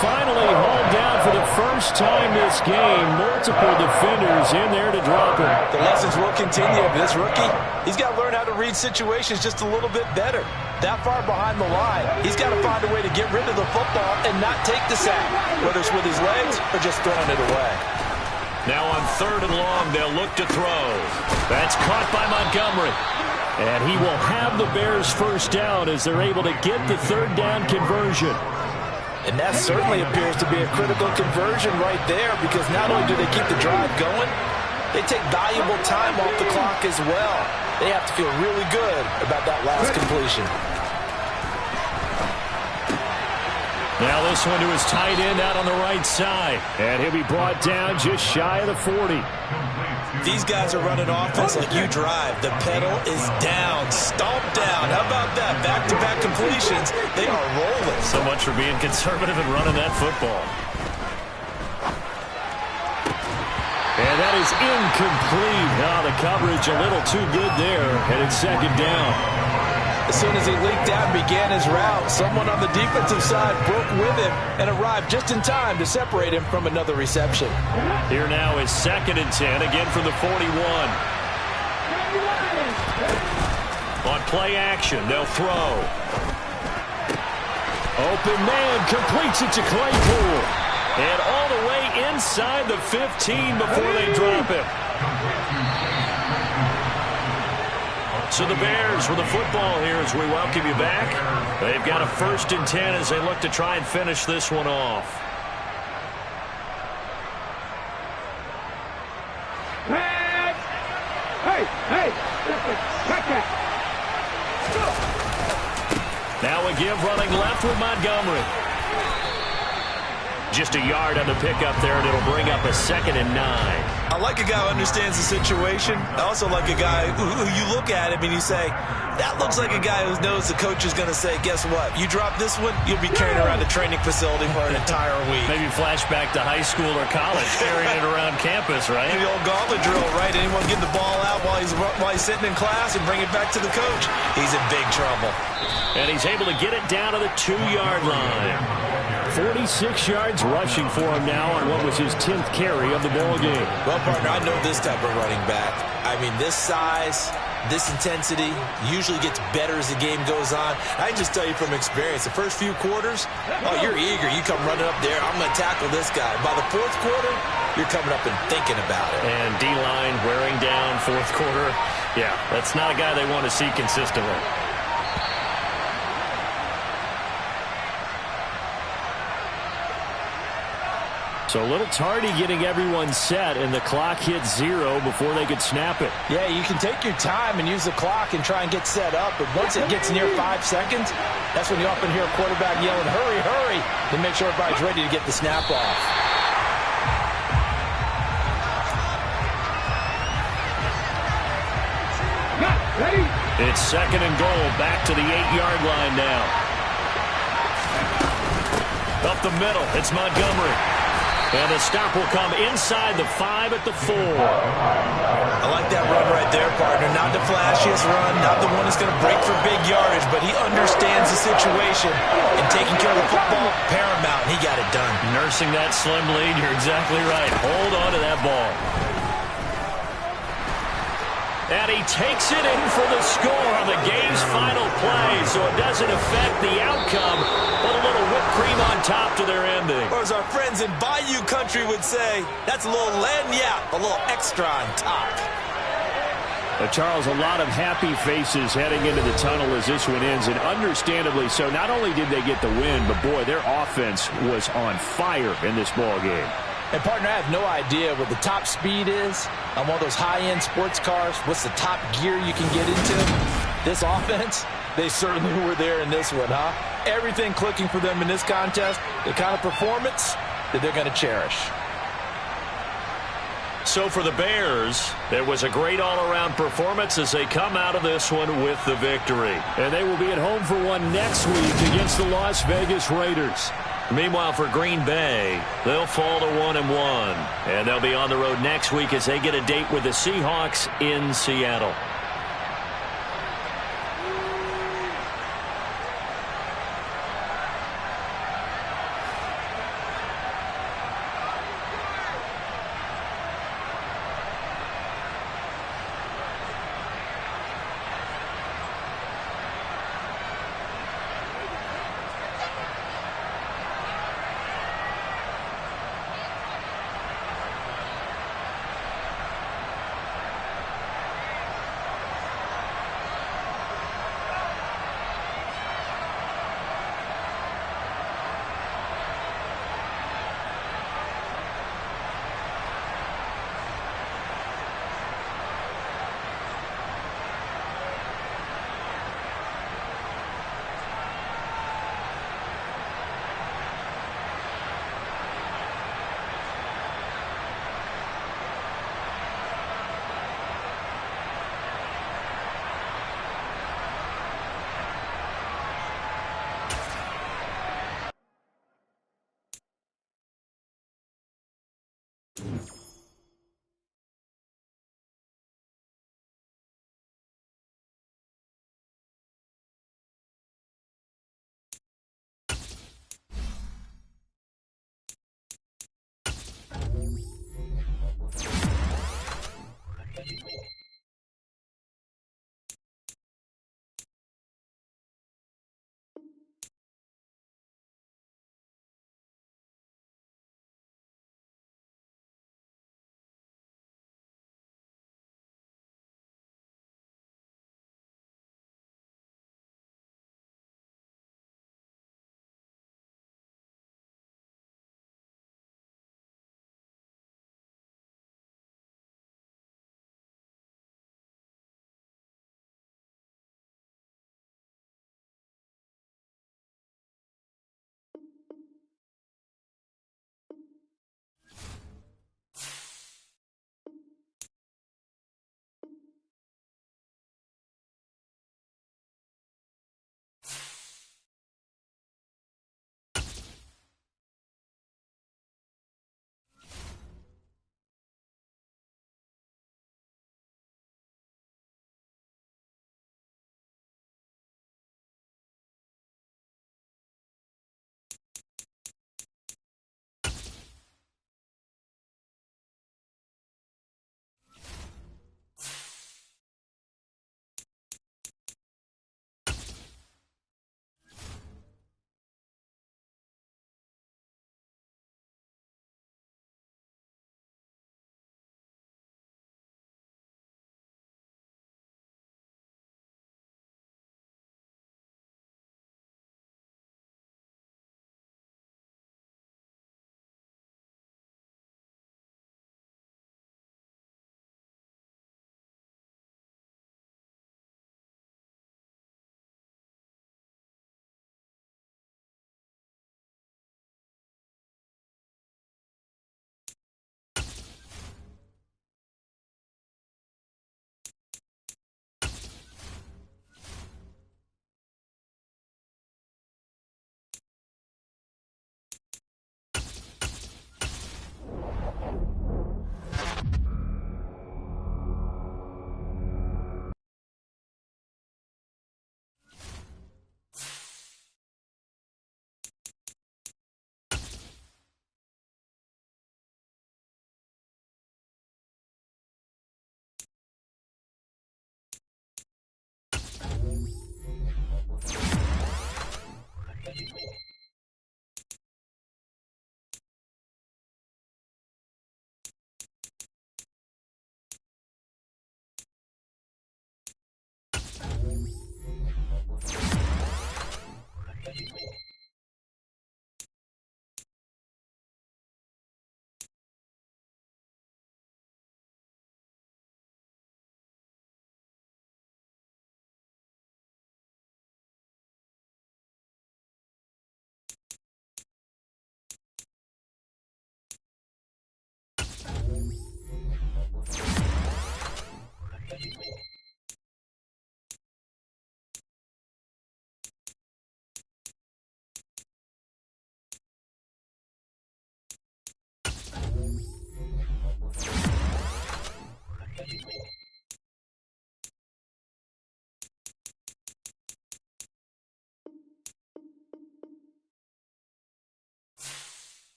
B: Finally hauled down for the first time this game. Multiple defenders in there to drop him.
E: The lessons will continue. This rookie, he's got to learn how to read situations just a little bit better. That far behind the line, he's got to find a way to get rid of the football and not take the sack, whether it's with his legs or just throwing it away.
A: Now on third and long, they'll look to throw. That's caught by Montgomery.
B: And he will have the Bears first down as they're able to get the third down conversion.
E: And that certainly appears to be a critical conversion right there, because not only do they keep the drive going, they take valuable time off the clock as well. They have to feel really good about that last completion.
A: Now this one to his tight end out on the right side.
B: And he'll be brought down just shy of the 40.
E: These guys are running offense like you drive. The pedal is down, stomped down. How about that? Back-to-back completions. They are rolling.
A: So much for being conservative and running that football.
B: And that is incomplete. Now the coverage a little too good there. And it's second down.
E: As soon as he leaked out and began his route, someone on the defensive side broke with him and arrived just in time to separate him from another reception.
A: Here now is second and 10, again from the 41. On play action, they'll throw.
B: Open man completes it to Claypool.
A: And all the way inside the 15 before they drop him. So the Bears with the football here as we welcome you back. They've got a first and 10 as they look to try and finish this one off. Now a give running left with Montgomery. Just a yard on the pickup there, and it'll bring up a second and 9.
E: I like a guy who understands the situation. I also like a guy who you look at him and you say, that looks like a guy who knows the coach is going to say, guess what? You drop this one, you'll be carrying around the training facility for an entire week.
A: Maybe flashback to high school or college, carrying it around campus, right?
E: The old gauntlet drill, right? Anyone get the ball out while he's sitting in class and bring it back to the coach. He's in big trouble.
A: And he's able to get it down to the 2-yard line.
B: 46 yards rushing for him now on what was his 10th carry of the ball game.
E: Well, partner, I know this type of running back. I mean, this size, This intensity usually gets better as the game goes on. I can just tell you from experience, the first few quarters, oh, you're eager. You come running up there, I'm going to tackle this guy. By the fourth quarter, you're coming up and thinking about it.
A: And D-line wearing down fourth quarter. Yeah, that's not a guy they want to see consistently.
B: So a little tardy getting everyone set, and the clock hits 0 before they could snap it.
C: Yeah, you can take your time and use the clock and try and get set up, but once it gets near 5 seconds, that's when you often hear a quarterback yelling, hurry, hurry, to make sure everybody's ready to get the snap off.
A: It's 2nd and goal, back to the 8-yard line now. Up the middle, it's Montgomery. And the stop will come inside the 5 at the 4.
E: I like that run right there, partner. Not the flashiest run, not the one that's going to break for big yardage, but he understands the situation. And taking care of the football, paramount, and he got it done.
A: Nursing that slim lead, you're exactly right. Hold on to that ball. And he takes it in for the score on the game's final play, so it doesn't affect the outcome, but a little whipped cream on top to their ending.
E: Or as our friends in Bayou country would say, that's a little lagniappe, a little extra on top.
B: Charles, a lot of happy faces heading into the tunnel as this one ends, and understandably so. Not only did they get the win, but boy, their offense was on fire in this ball game.
C: And, partner, I have no idea what the top speed is on one of those high-end sports cars. What's the top gear you can get into? This offense, they certainly were there in this one, huh? Everything clicking for them in this contest, the kind of performance that they're going to cherish.
A: So for the Bears, it was a great all-around performance as they come out of this one with the victory.
B: And they will be at home for one next week against the Las Vegas Raiders.
A: Meanwhile, for Green Bay, they'll fall to 1-1. And they'll be on the road next week as they get a date with the Seahawks in Seattle.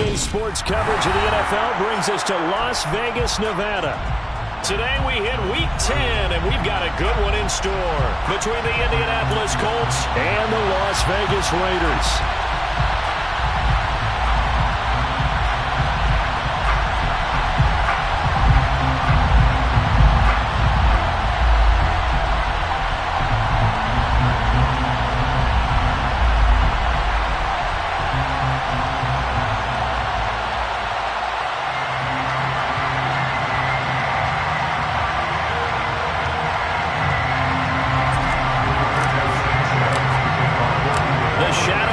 B: EA Sports coverage of the NFL brings us to Las Vegas, Nevada.
A: Today we hit Week 10, and we've got a good one in store between the Indianapolis Colts
B: and the Las Vegas Raiders.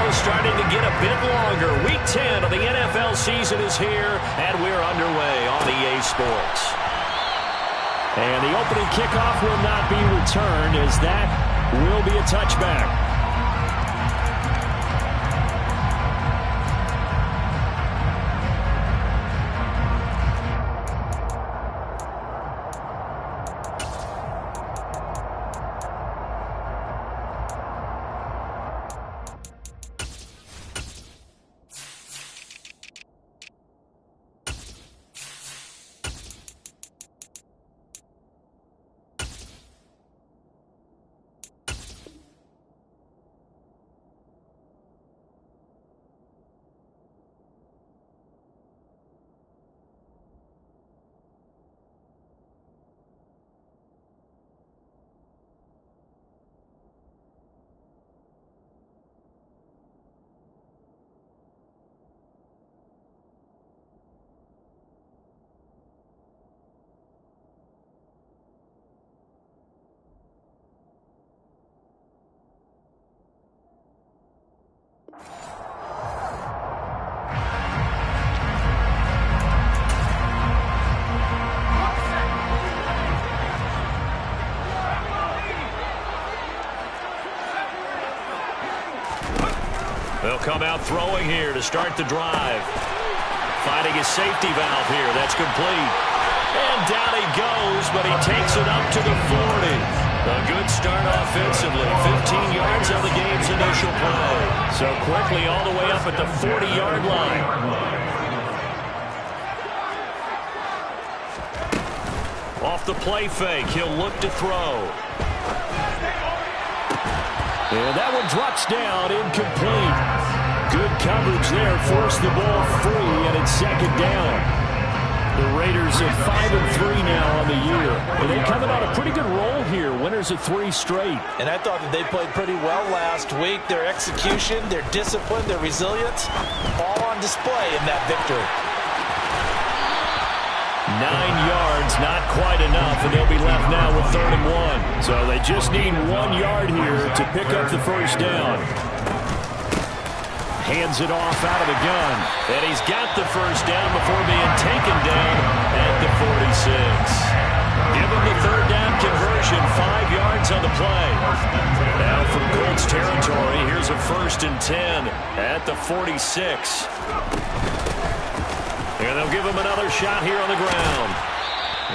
A: Starting to get a bit longer. Week 10 of the NFL season is here, and we're underway on EA Sports.
B: And the opening kickoff will not be returned, as that will be a touchback.
A: They'll come out throwing here to start the drive. Finding his safety valve here. That's complete. And down he goes, but he takes it up to the 40. A good start offensively. 15 yards on the game's initial play. So quickly all the way up at the 40-yard line. Off the play fake, he'll look to throw.
B: And that one drops down, incomplete. Good coverage there, forced the ball free, and it's second down. The Raiders are 5-3 now on the year. And they're coming on a pretty good roll here, winners of 3 straight.
E: And I thought that they played pretty well last week. Their execution, their discipline, their resilience, all on display in that victory.
A: 9 yards, not quite enough, and they'll be left now with 3rd and 1.
B: So they just need 1 yard here to pick up the first down. Hands it off out of the gun.
A: And he's got the first down before being taken down at the 46. Give him the 3rd down conversion, 5 yards on the play. Now from Colts territory, here's a 1st and 10 at the 46. And they'll give him another shot here on the ground.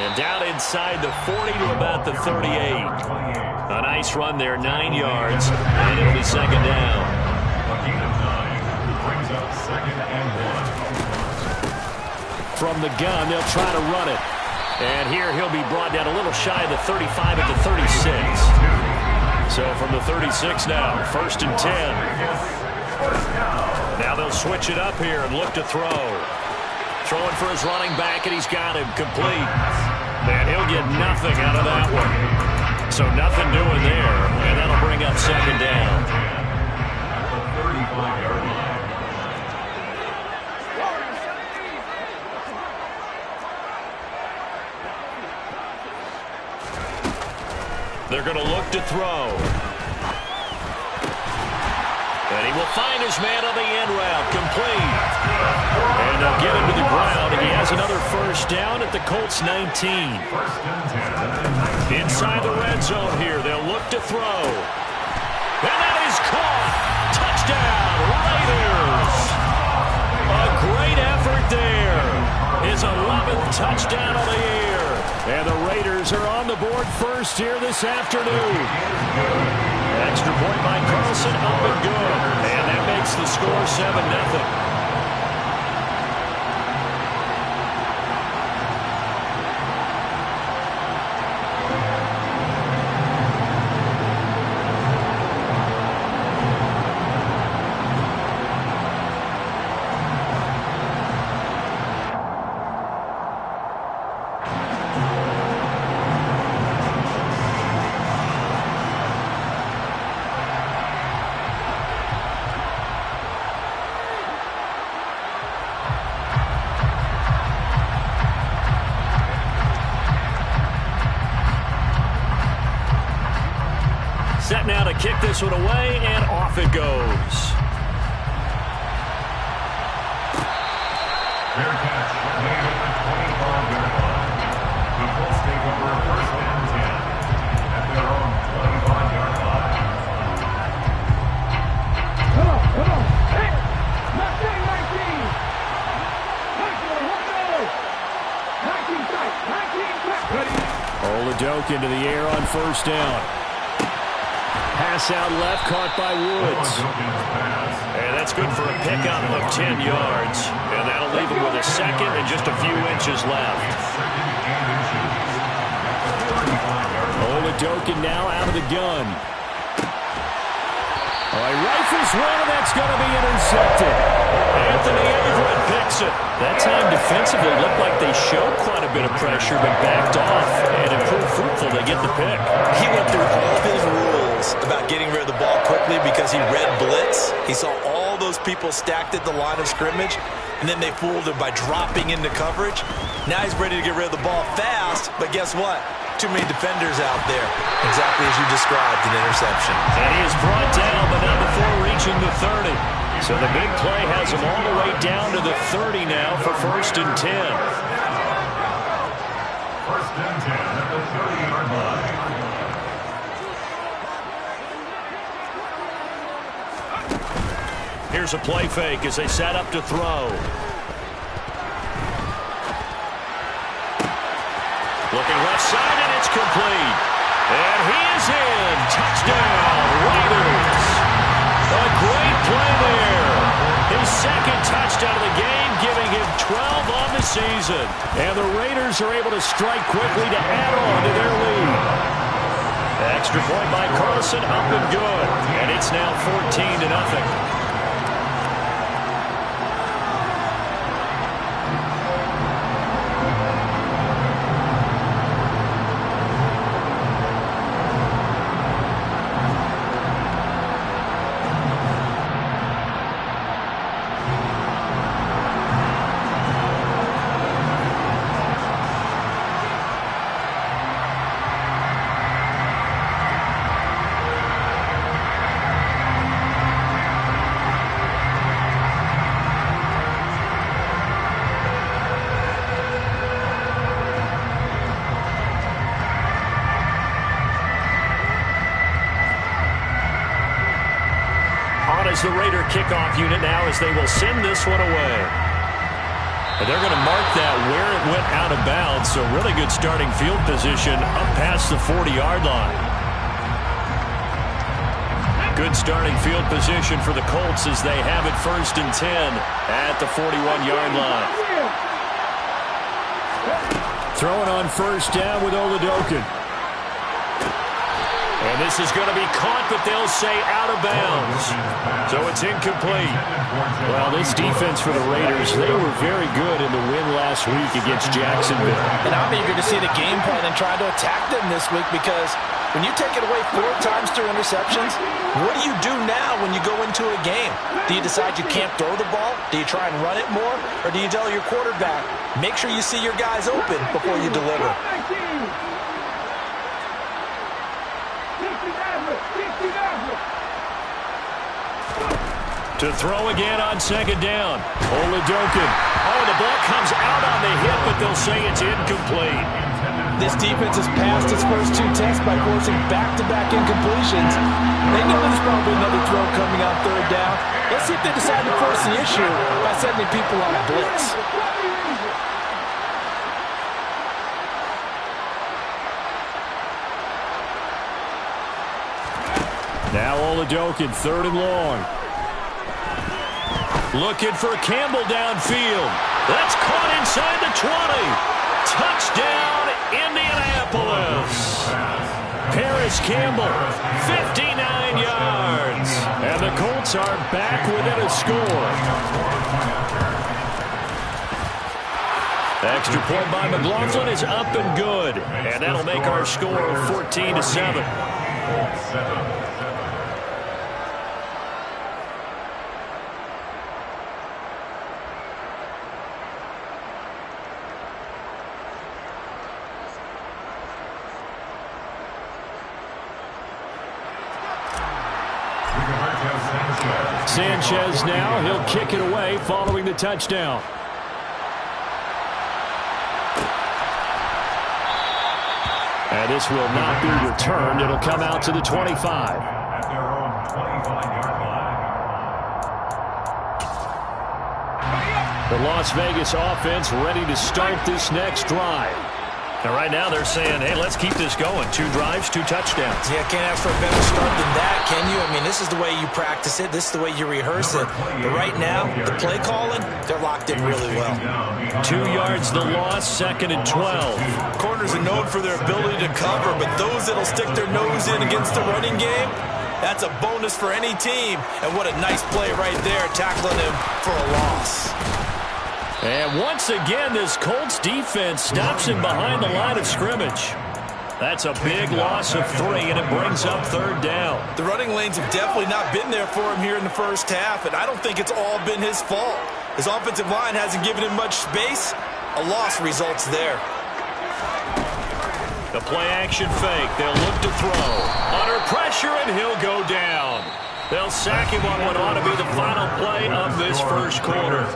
A: And down inside the 40 to about the 38. A nice run there, 9 yards, and it'll be second down.
B: From the gun, they'll try to run it.
A: And here he'll be brought down a little shy of the 35 at the 36. So from the 36 now, 1st and 10. Now they'll switch it up here and look to throw. Throwing for his running back, and he's got him complete. And he'll get nothing out of that one. So nothing doing there, and that'll bring up second down.
D: At the 35-yard line.
A: They're going to look to throw. And he will find his man on the end route, complete. And they'll get him to the ground, and he has another first down at the Colts 19. Inside the red zone here, they'll look to throw. And that is caught. Touchdown, Raiders. A great effort there. His 11th touchdown of the year.
B: And the Raiders are on the board first here this afternoon.
A: Extra point by Carlson, up and good. And that makes the score 7-0. Set now to kick this one away, and off it goes.
D: Fair catch, made at the 25-yard line. The Colts take over first and 10 at their own 25-yard line.
F: Come on. Hey, 19. 19 tight. 19 tight. Ready.
B: Oladokun into the air on first down. Pass out left, caught by Woods.
A: And that's good for a pickup of 10 yards. And that'll leave him with a second and just a few inches left.
B: Oladokun now out of the gun. He rifles one, and that's going to be intercepted.
A: Anthony Everett picks it. That time defensively looked like they showed quite a bit of pressure, but backed off, and it proved fruitful to get the pick.
E: He went through all of his rules about getting rid of the ball quickly because he read blitz. He saw all those people stacked at the line of scrimmage, and then they fooled him by dropping into coverage. Now he's ready to get rid of the ball fast, but guess what? Too many defenders out there. Exactly as you described, an interception.
A: And he is brought down, but not before reaching the 30. So the big play has him all the way down to the 30 now for first and 10.
D: First and 10 at the 30-yard line.
A: Here's a play fake as they set up to throw. Looking left side, and it's complete. And he is in. Touchdown, Raiders. A great play there. His second touchdown of the game, giving him 12 on the season.
B: And the Raiders are able to strike quickly to add on to their lead.
A: Extra point by Carlson, up and good. And it's now 14-0. Is the Raider kickoff unit now as they will send this one away. And they're going to mark that where it went out of bounds, so really good starting field position up past the 40-yard line. Good starting field position for the Colts as they have it first and 10 at the 41-yard line.
B: Throwing on first down with Oladokun.
A: And this is going to be caught, but they'll say out of bounds. So it's incomplete.
B: Well, this defense for the Raiders, they were very good in the win last week against Jacksonville.
C: And I'm eager to see the game plan and try to attack them this week because when you take it away 4 times through interceptions, what do you do now when you go into a game? Do you decide you can't throw the ball? Do you try and run it more? Or do you tell your quarterback, make sure you see your guys open before you deliver?
A: To throw again on second down. Oladokun. Oh, the ball comes out on the hip, but they'll say it's incomplete.
C: This defense has passed its first 2 tests by forcing back-to-back incompletions. They know there's probably another throw coming on third down. Let's see if they decide to force the issue by sending people on a blitz.
B: Now Oladokun, 3rd and long.
A: Looking for Campbell downfield. That's caught inside the 20. Touchdown, Indianapolis. Paris Campbell, 59 yards.
B: And the Colts are back within a score.
A: Extra point by McLaughlin is up and good. And that'll make our score 14-7.
B: Sanchez now, he'll kick it away following the touchdown. And this will not be returned. It'll come out to the 25.
D: At their own 25-yard line.
B: The Las Vegas offense ready to start this next drive.
A: And right now they're saying, hey, let's keep this going. 2 drives, 2 touchdowns.
E: Yeah, can't ask for a better start than that, can you? I mean, this is the way you practice it. This is the way you rehearse it. But right now, the play calling, they're locked in really well.
A: 2 yards the loss, 2nd and 12.
E: Corners are known for their ability to cover, but those that'll stick their nose in against the running game, that's a bonus for any team. And what a nice play right there, tackling him for a loss.
A: And once again, this Colts defense stops him behind the line of scrimmage. That's a big loss of 3, and it brings up 3rd down.
E: The running lanes have definitely not been there for him here in the first half, and I don't think it's all been his fault. His offensive line hasn't given him much space. A loss results there.
A: The play-action fake. They'll look to throw. Under pressure, and he'll go down. They'll sack him on what ought to be the final play of this first quarter.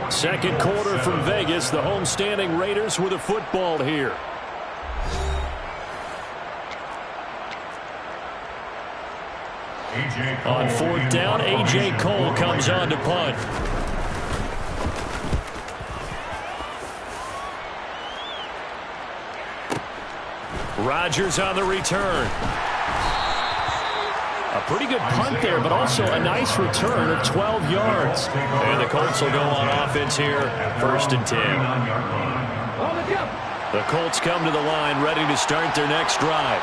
B: 2nd quarter from Vegas. The homestanding Raiders with a football here. On 4th down, A.J. Cole comes on to punt. Rodgers on the return. A pretty good punt there, but also a nice return of 12 yards.
A: And the Colts will go on offense here, 1st and 10.
B: The Colts come to the line, ready to start their next drive.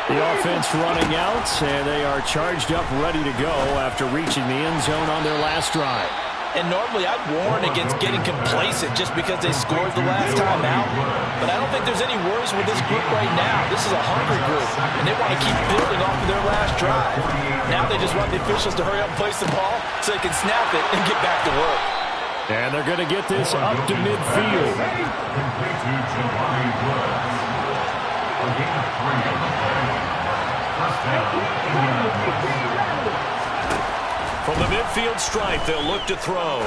B: The offense running out, and they are charged up, ready to go after reaching the end zone on their last drive.
E: And normally I'd warn against getting complacent just because they scored the last time out. But I don't think there's any worries with this group right now. This is a hungry group, and they want to keep building off of their last drive. Now they just want the officials to hurry up and place the ball so they can snap it and get back to work.
B: And they're going to get this up to midfield.
D: Complete to Jabari Woods. A gain of 3 on the play. First down, Indianapolis.
A: From the midfield stripe, they'll look to throw.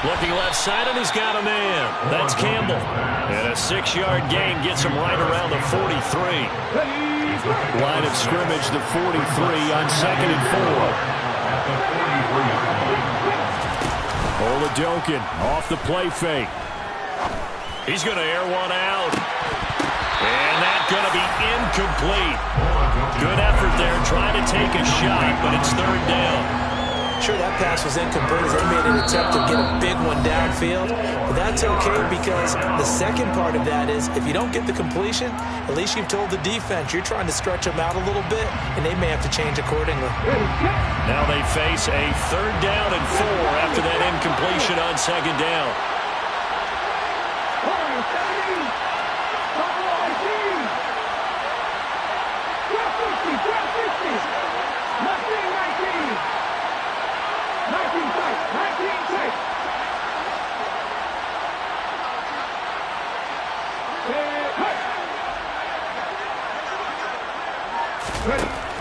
A: Looking left side, and he's got a man. That's Campbell. And a 6-yard gain gets him right around the 43.
B: Line of scrimmage, the 43 on 2nd and 4. Oladokin off the play fake.
A: He's going to air one out. And that's going to be incomplete. Good effort there, trying to take a shot, but it's 3rd down.
E: Sure, that pass was incomplete as they made an attempt to get a big one downfield. But that's okay because the second part of that is if you don't get the completion, at least you've told the defense you're trying to stretch them out a little bit, and they may have to change accordingly.
A: Now they face a 3rd down and 4 after that incompletion on 2nd down.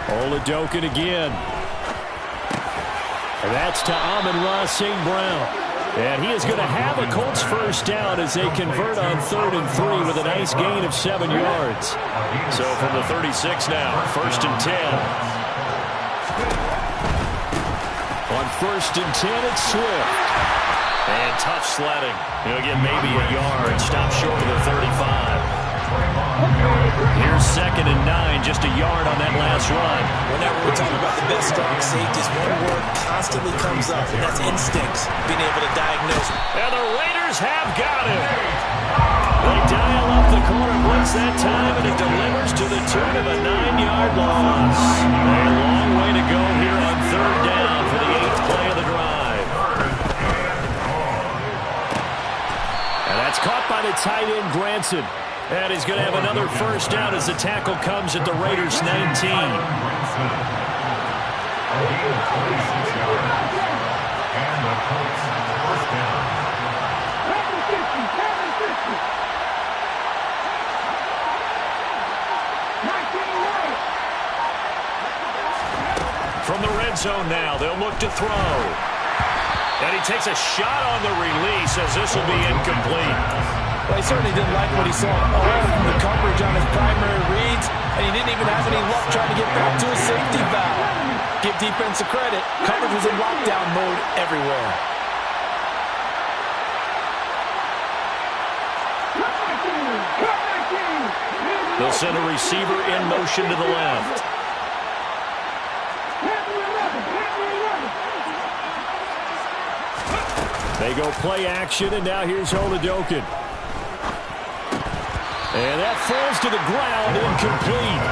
B: Oladokin again. And that's to Amon-Ra St. Brown. And he is going to have a Colts first down as they convert on 3rd and 3 with a nice gain of 7 yards.
A: So from the 36 now, 1st and 10.
B: On 1st and 10, it's Swift.
A: And tough sledding. He'll get maybe a yard. Stop short of the 35. Here's 2nd and 9, just a yard on that last run.
E: Whenever we're talking about the best strong safeties, one word constantly comes up, and that's instincts, being able to diagnose.
A: And the Raiders have got him. They dial up the corner blitz that time, and it delivers to the tune of a 9-yard loss. A long way to go here on 3rd down for the 8th play of the drive.
B: And that's caught by the tight end, Granson. And he's going to have another first down as the tackle comes at the Raiders' 19.
A: From the end zone now. They'll look to throw. And he takes a shot on the release as this will be incomplete.
C: Well, he certainly didn't like what he saw all from the coverage on his primary reads, and he didn't even have any luck trying to get back to his safety valve. Give defense a credit. Coverage was in lockdown mode everywhere.
A: They'll send a receiver in motion to the left.
B: They go play action, and now here's Oladokin. And that falls to the ground, incomplete.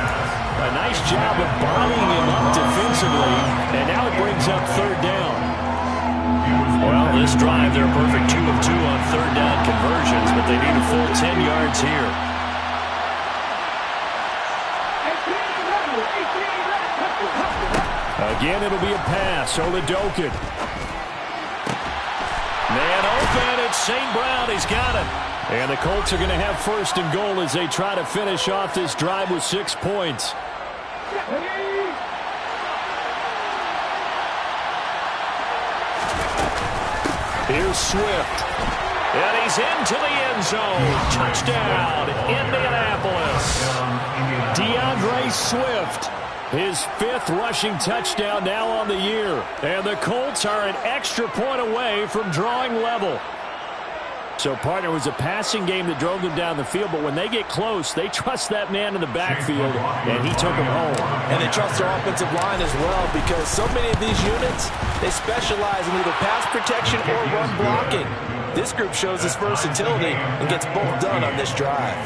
B: A nice job of bodying him up defensively, and now it brings up third down.
A: Well, this drive, they're perfect 2 of 2 on third down conversions, but they need a full 10 yards here.
B: Again, it'll be a pass. Oladokin.
A: Man open, it's St. Brown. He's got it.
B: And the Colts are going to have first and goal as they try to finish off this drive with 6 points.
A: Here's Swift. And he's into the end zone. Touchdown, Indianapolis.
B: DeAndre Swift. His 5th rushing touchdown now on the year. And the Colts are an extra point away from drawing level. So, partner, was a passing game that drove them down the field, but when they get close, they trust that man in the backfield, and he took them home.
C: And they trust their offensive line as well, because so many of these units, they specialize in either pass protection or run blocking. This group shows its versatility and gets both done on this drive.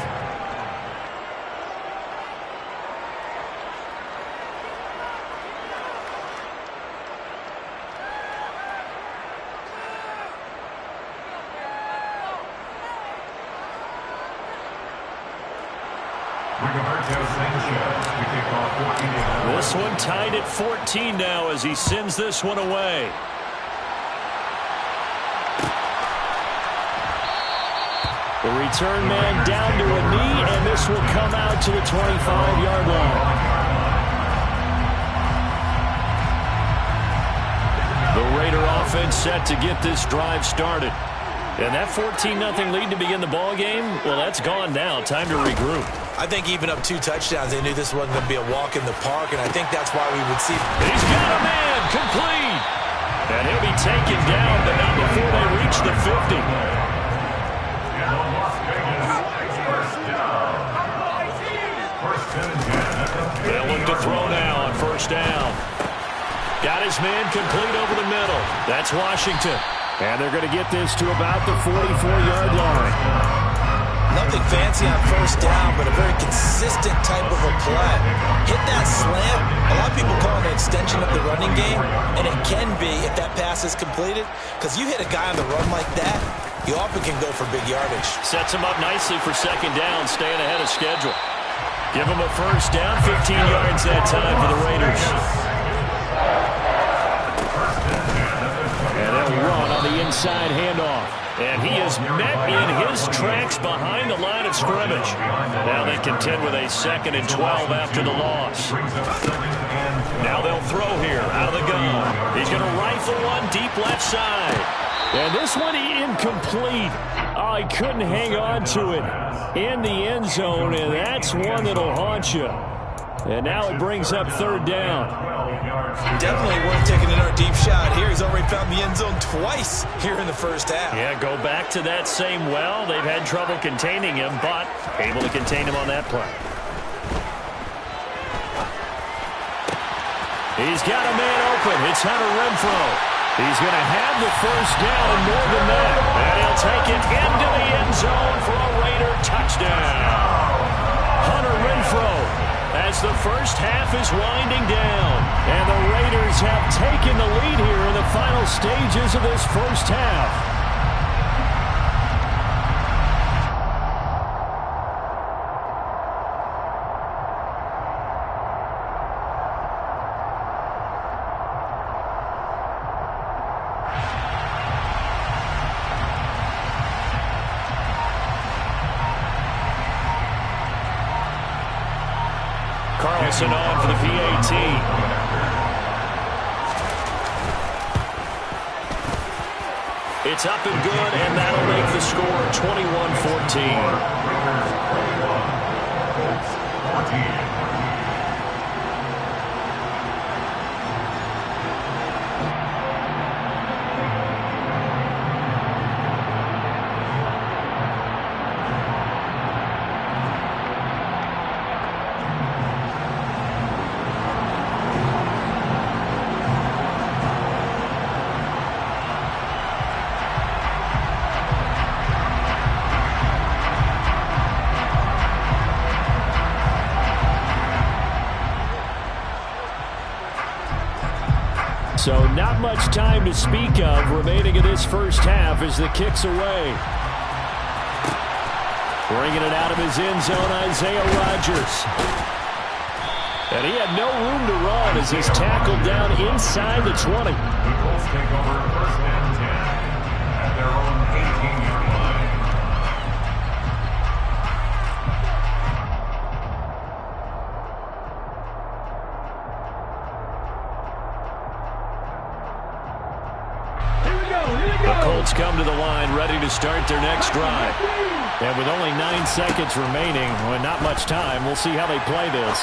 A: This one tied at 14 now as he sends this one away.
B: The return man down to a knee, and this will come out to the 25-yard line.
A: The Raider offense set to get this drive started. And that 14-0 lead to begin the ball game, well, that's gone now. Time to regroup.
E: I think even up 2 touchdowns, they knew this wasn't going to be a walk in the park, and I think that's why we would see.
A: He's got a man, complete. And he'll be taken down, but not before they reach the 50. They'll look to throw now on first down. Got his man complete over the middle. That's Washington.
B: And they're going to get this to about the 44-yard line.
E: Nothing fancy on first down, but a very consistent type of a play. Hit that slant. A lot of people call it an extension of the running game, and it can be if that pass is completed, because you hit a guy on the run like that, you often can go for big yardage.
A: Sets him up nicely for second down, staying ahead of schedule. Give him a first down, 15 yards that time for the Raiders.
B: And they'll run on the inside handoff.
A: And he is met in his tracks behind the line of scrimmage. Now they contend with a 2nd and 12 after the loss. Now they'll throw here out of the gun. He's going to rifle one deep left side.
B: And this one incomplete. Oh, he couldn't hang on to it in the end zone, and that's one that'll haunt you. And now it brings up third down.
E: Definitely worth taking another deep shot here. He's already found the end zone twice here in the first half.
A: Yeah, go back to that same well. They've had trouble containing him, but able to contain him on that play.
B: He's got a man open. It's Hunter Renfrow. He's going to have the first down and more than that.
A: And he'll take it into the end zone for a Raider touchdown.
B: Hunter Renfrow, as the first half is winding down. And the Raiders have taken the lead here in the final stages of this first half.
A: Carlson on for the PAT. It's up and good, and that'll make the score 21-14.
B: So not much time to speak of remaining in this first half as the kick's away. Bringing it out of his end zone, Isaiah Rodgers. And he had no room to run as he's tackled down inside the 20.
D: The Colts take over first and 10 at their own 18-yard line.
A: The Colts come to the line ready to start their next drive.
B: And with only 9 seconds remaining, well, not much time, we'll see how they play this.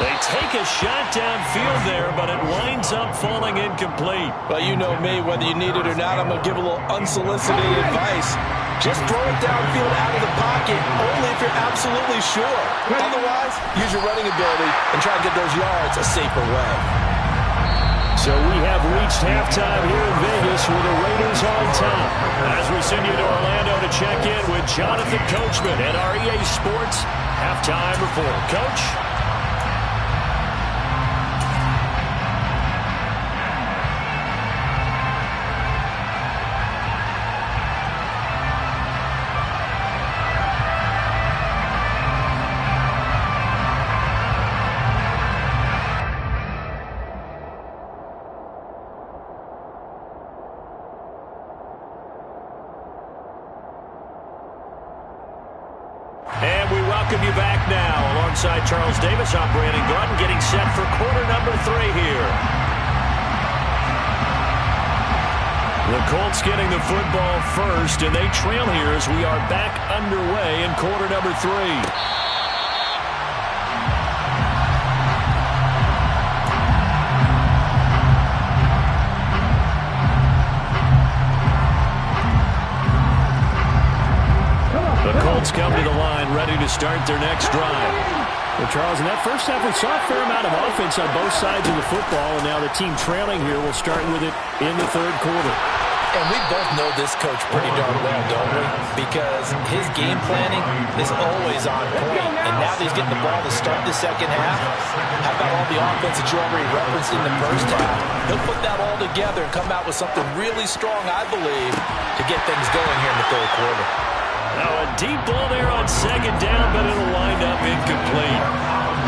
A: They take a shot downfield there, but it winds up falling incomplete.
E: Well, you know me, whether you need it or not, I'm going to give a little unsolicited advice. Just throw it downfield out of the pocket, only if you're absolutely sure. Otherwise, use your running ability and try to get those yards a safer way.
B: So we have reached halftime here in Vegas with the Raiders on top.
A: As we send you to Orlando to check in with Jonathan Coachman at our EA Sports Halftime Report. Coach? And we welcome you back now. Alongside Charles Davis, I'm Brandon Gordon, getting set for quarter number 3 here. The Colts getting the football first, and they trail here as we are back underway in quarter number 3. The Colts come to the line ready to start their next drive.
B: Well, Charles, in that first half, we saw a fair amount of offense on both sides of the football, and now the team trailing here will start with it in the third quarter.
E: And we both know this coach pretty darn well, don't we? Because his game planning is always on point. And now that he's getting the ball to start the second half, how about all the offense that you already referenced in the first half? He'll put that all together and come out with something really strong, I believe, to get things going here in the third quarter.
A: Now a deep ball there on second down, but it'll wind up incomplete.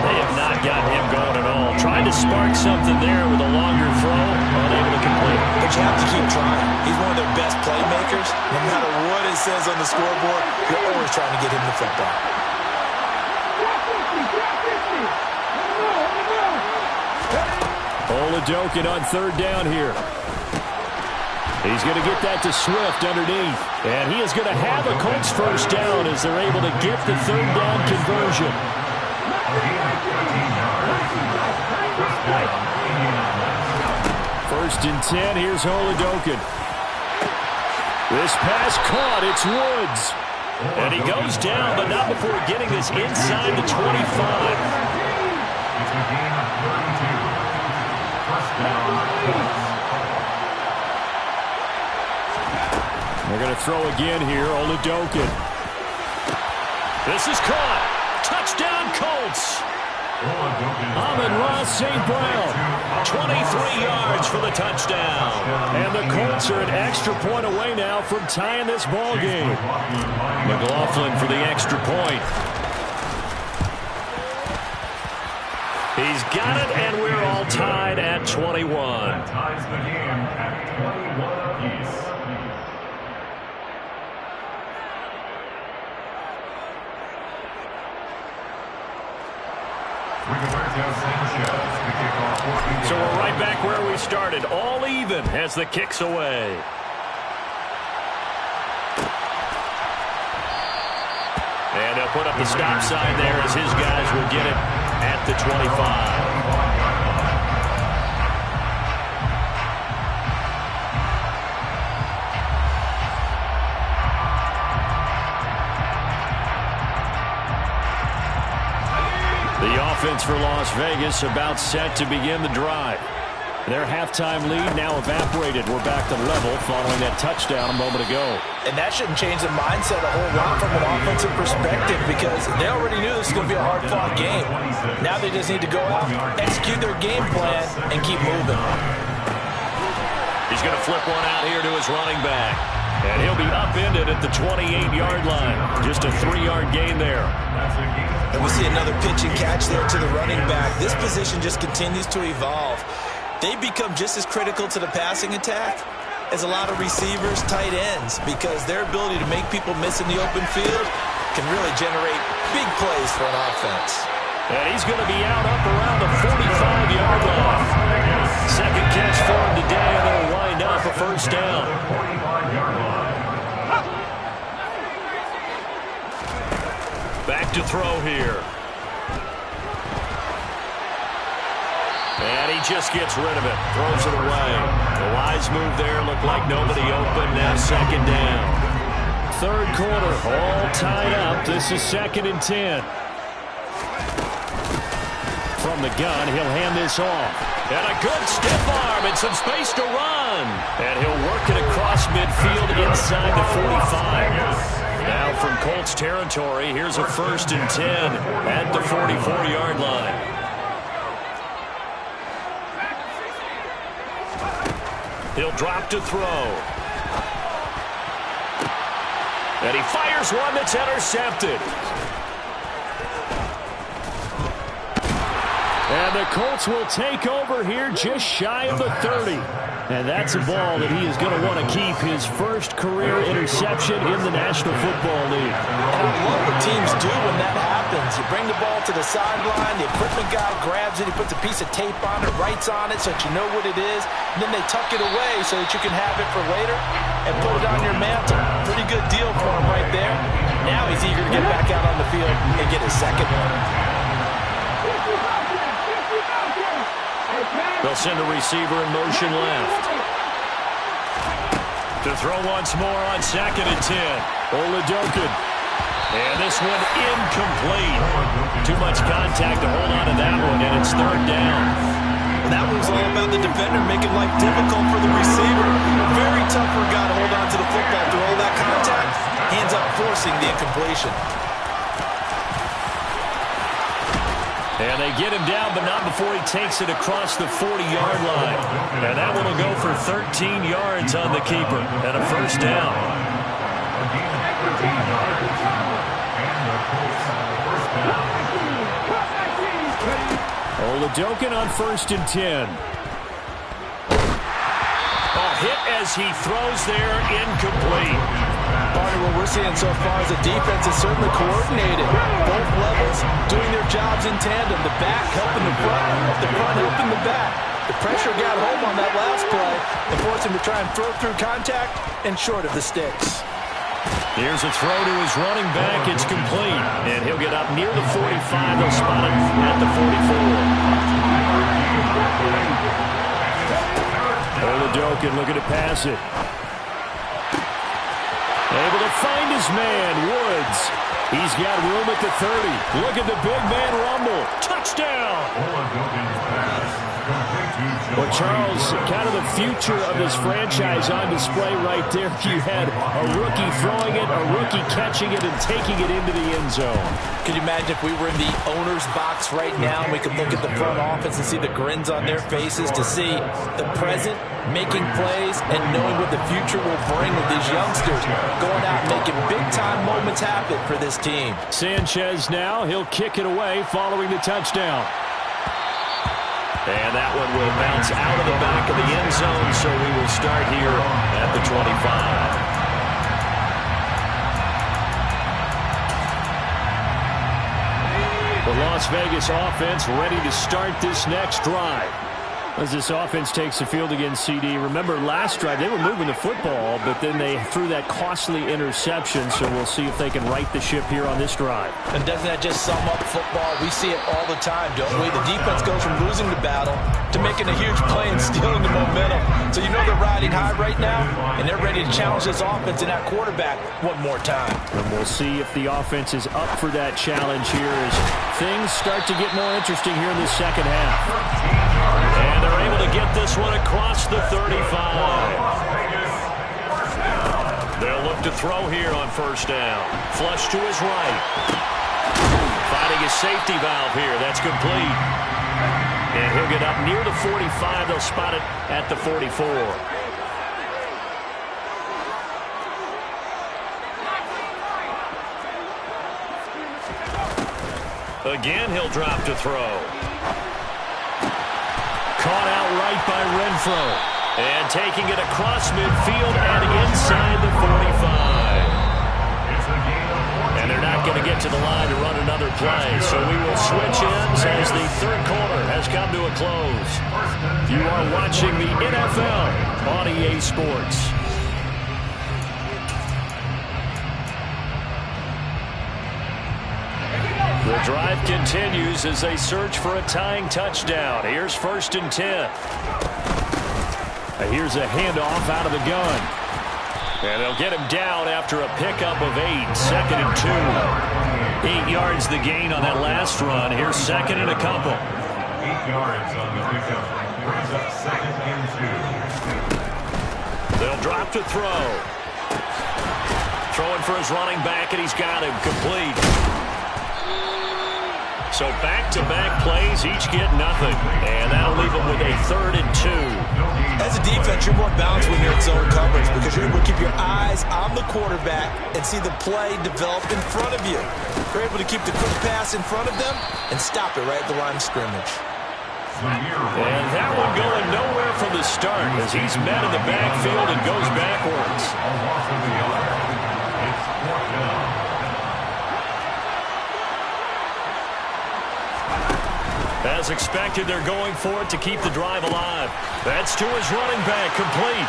A: They have not gotten him going at all. Trying to spark something there with a longer throw, unable to complete.
E: But you have to keep trying. He's one of their best playmakers. No matter what it says on the scoreboard, you're always trying to get him the football.
B: Oladokin on third down here. He's going to get that to Swift underneath. And he is going to have a Colts first down as they're able to get the third down conversion. First and 10, here's Oladokin. This pass caught, it's Woods.
A: And he goes down, but not before getting this inside the 25.
D: It's a gain of 32. First down,
B: They're going to throw again here, Oladokin.
A: This is caught. Touchdown, Colts.
B: Amon-Ra St. Brown.
A: 23 yards for the touchdown.
B: And the Colts are an extra point away now from tying this ball game.
A: McLaughlin for the extra point. He's got it, and we're all tied at 21.
D: That ties the game at 21 apiece.
A: So we're right back where we started, all even as the kick's away. And they'll put up the stop sign there as his guys will get it at the 25. The offense for Las Vegas about set to begin the drive. Their halftime lead now evaporated. We're back to level following that touchdown a moment ago.
E: And that shouldn't change the mindset a whole lot from an offensive perspective because they already knew this was going to be a hard-fought game. Now they just need to go out, execute their game plan, and keep moving.
A: He's going to flip one out here to his running back. And he'll be upended at the 28-yard line. Just a 3-yard gain there.
E: And we see another pitch and catch there to the running back. This position just continues to evolve. They become just as critical to the passing attack as a lot of receivers, tight ends, because their ability to make people miss in the open field can really generate big plays for an offense.
A: And he's going to be out up around the 45-yard line. Second catch for him today, and they'll wind up a first down. Back to throw here. And he just gets rid of it. Throws it away. The wise move there. Looked like nobody open. Now second down.
B: Third quarter, all tied up. This is 2nd and 10. From the gun, he'll hand this off.
A: And a good stiff arm and some space to run. And he'll work it across midfield inside the 45. Now from Colts territory, here's a 1st and 10 at the 44-yard line. He'll drop to throw. And he fires one that's intercepted.
B: And the Colts will take over here just shy of the 30. And that's a ball that he is going to want to keep, his first career interception in the National Football League.
E: And I love what teams do when that happens. You bring the ball to the sideline, the equipment guy grabs it, he puts a piece of tape on it, writes on it so that you know what it is, and then they tuck it away so that you can have it for later and put it on your mantle. Pretty good deal for him right there. Now he's eager to get back out on the field and get his second one.
A: They'll send a receiver in motion left. To throw once more on 2nd and 10.
B: Oladokin.
A: And this one incomplete. Too much contact to hold on to that one, and it's 3rd down.
E: Well, that was all about the defender making life difficult for the receiver. Very tough for a guy to hold on to the football through all that contact. Ends up forcing the incompletion.
A: And they get him down, but not before he takes it across the 40-yard line. And that one will go for 13 yards on the keeper and a first down.
B: Oladokin on 1st and 10.
A: Hit as he throws there, incomplete.
E: Partner, what we're seeing so far is the defense is certainly coordinated. Both levels doing their jobs in tandem. The back helping the front helping the back. The pressure got home on that last play and forced him to try and throw through contact and short of the sticks.
A: Here's a throw to his running back. It's complete. And he'll get up near the 45. They'll spot him at the 44.
B: Oladokin looking to pass it. Able to find his man, Woods. He's got room at the 30. Look at the big man rumble. Touchdown! Well, Charles, kind of the future of this franchise on display right there. You had a rookie throwing it, a rookie catching it, and taking it into the end zone.
E: Could you imagine if we were in the owner's box right now and we could look at the front office and see the grins on their faces, to see the present making plays and knowing what the future will bring with these youngsters going out and making big-time moments happen for this team.
B: Sanchez now, he'll kick it away following the touchdown.
A: And that one will bounce out of the back of the end zone, so we will start here at the 25.
B: The Las Vegas offense ready to start this next drive. As this offense takes the field against CD, remember last drive they were moving the football, but then they threw that costly interception, so we'll see if they can right the ship here on this drive.
E: And doesn't that just sum up football? We see it all the time, don't we? The defense goes from losing the battle to making a huge play and stealing the momentum. So you know they're riding high right now, and they're ready to challenge this offense and that quarterback one more time.
B: And we'll see if the offense is up for that challenge here as things start to get more interesting here in the second half.
A: And they're able to get this one across the 35. They'll look to throw here on first down. Flush to his right. Finding his safety valve here. That's complete. And he'll get up near the 45. They'll spot it at the 44. Again, he'll drop to throw. Caught out right by Renfro. And taking it across midfield and inside the 45. And they're not going to get to the line to run another play. So we will switch ends as the third quarter has come to a close. You are watching the NFL on EA Sports. The drive continues as they search for a tying touchdown. Here's 1st and 10.
B: Here's a handoff out of the gun.
A: And they'll get him down after a pickup of 8. 2nd and 2. 8 yards the gain on that last run. Here's 2nd and a couple.
D: 8 yards on the pickup. Brings up 2nd and 2.
A: They'll drop to throw. Throwing for his running back, and he's got him complete. So back-to-back plays, each get nothing. And that'll leave them with a 3rd and 2.
E: As a defense, you're more balanced when you're in zone coverage because you're able to keep your eyes on the quarterback and see the play develop in front of you. You're able to keep the quick pass in front of them and stop it right at the line of scrimmage.
A: And that one going nowhere from the start as he's met in the backfield and goes backwards.
D: It's 4th down.
A: As expected, they're going for it to keep the drive alive. That's to his running back, complete.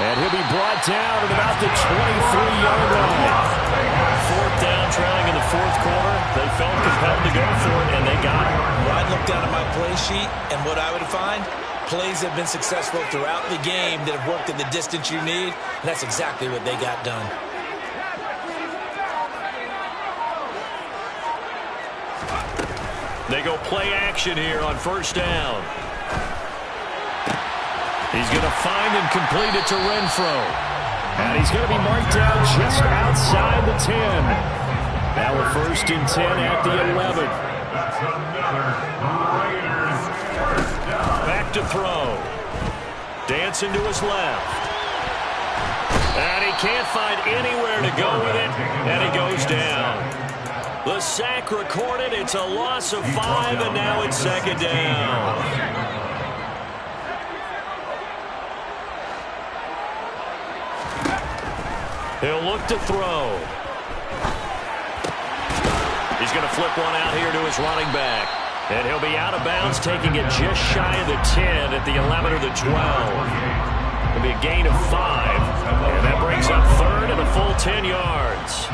B: And he'll be brought down at about the 23-yard line.
A: 4th down, trailing in the 4th quarter. They felt compelled to go for it, and they got it.
E: Well, I'd look down at my play sheet, and what I would find, plays have been successful throughout the game that have worked in the distance you need, and that's exactly what they got done.
A: They go play action here on 1st down. He's going to find and complete it to Renfro.
B: And he's going to be marked down just outside the 10. Now a 1st and 10 at the 11.
D: That's another Raiders first down.
A: Back to throw. Dancing to his left. And he can't find anywhere to go with it. And he goes down. The sack recorded. It's a loss of 5, and now it's 2nd down. He'll look to throw. He's going to flip one out here to his running back. And he'll be out of bounds, taking it just shy of the 10 at the 11 or the 12. It'll be a gain of 5. And that brings up 3rd and a full 10 yards.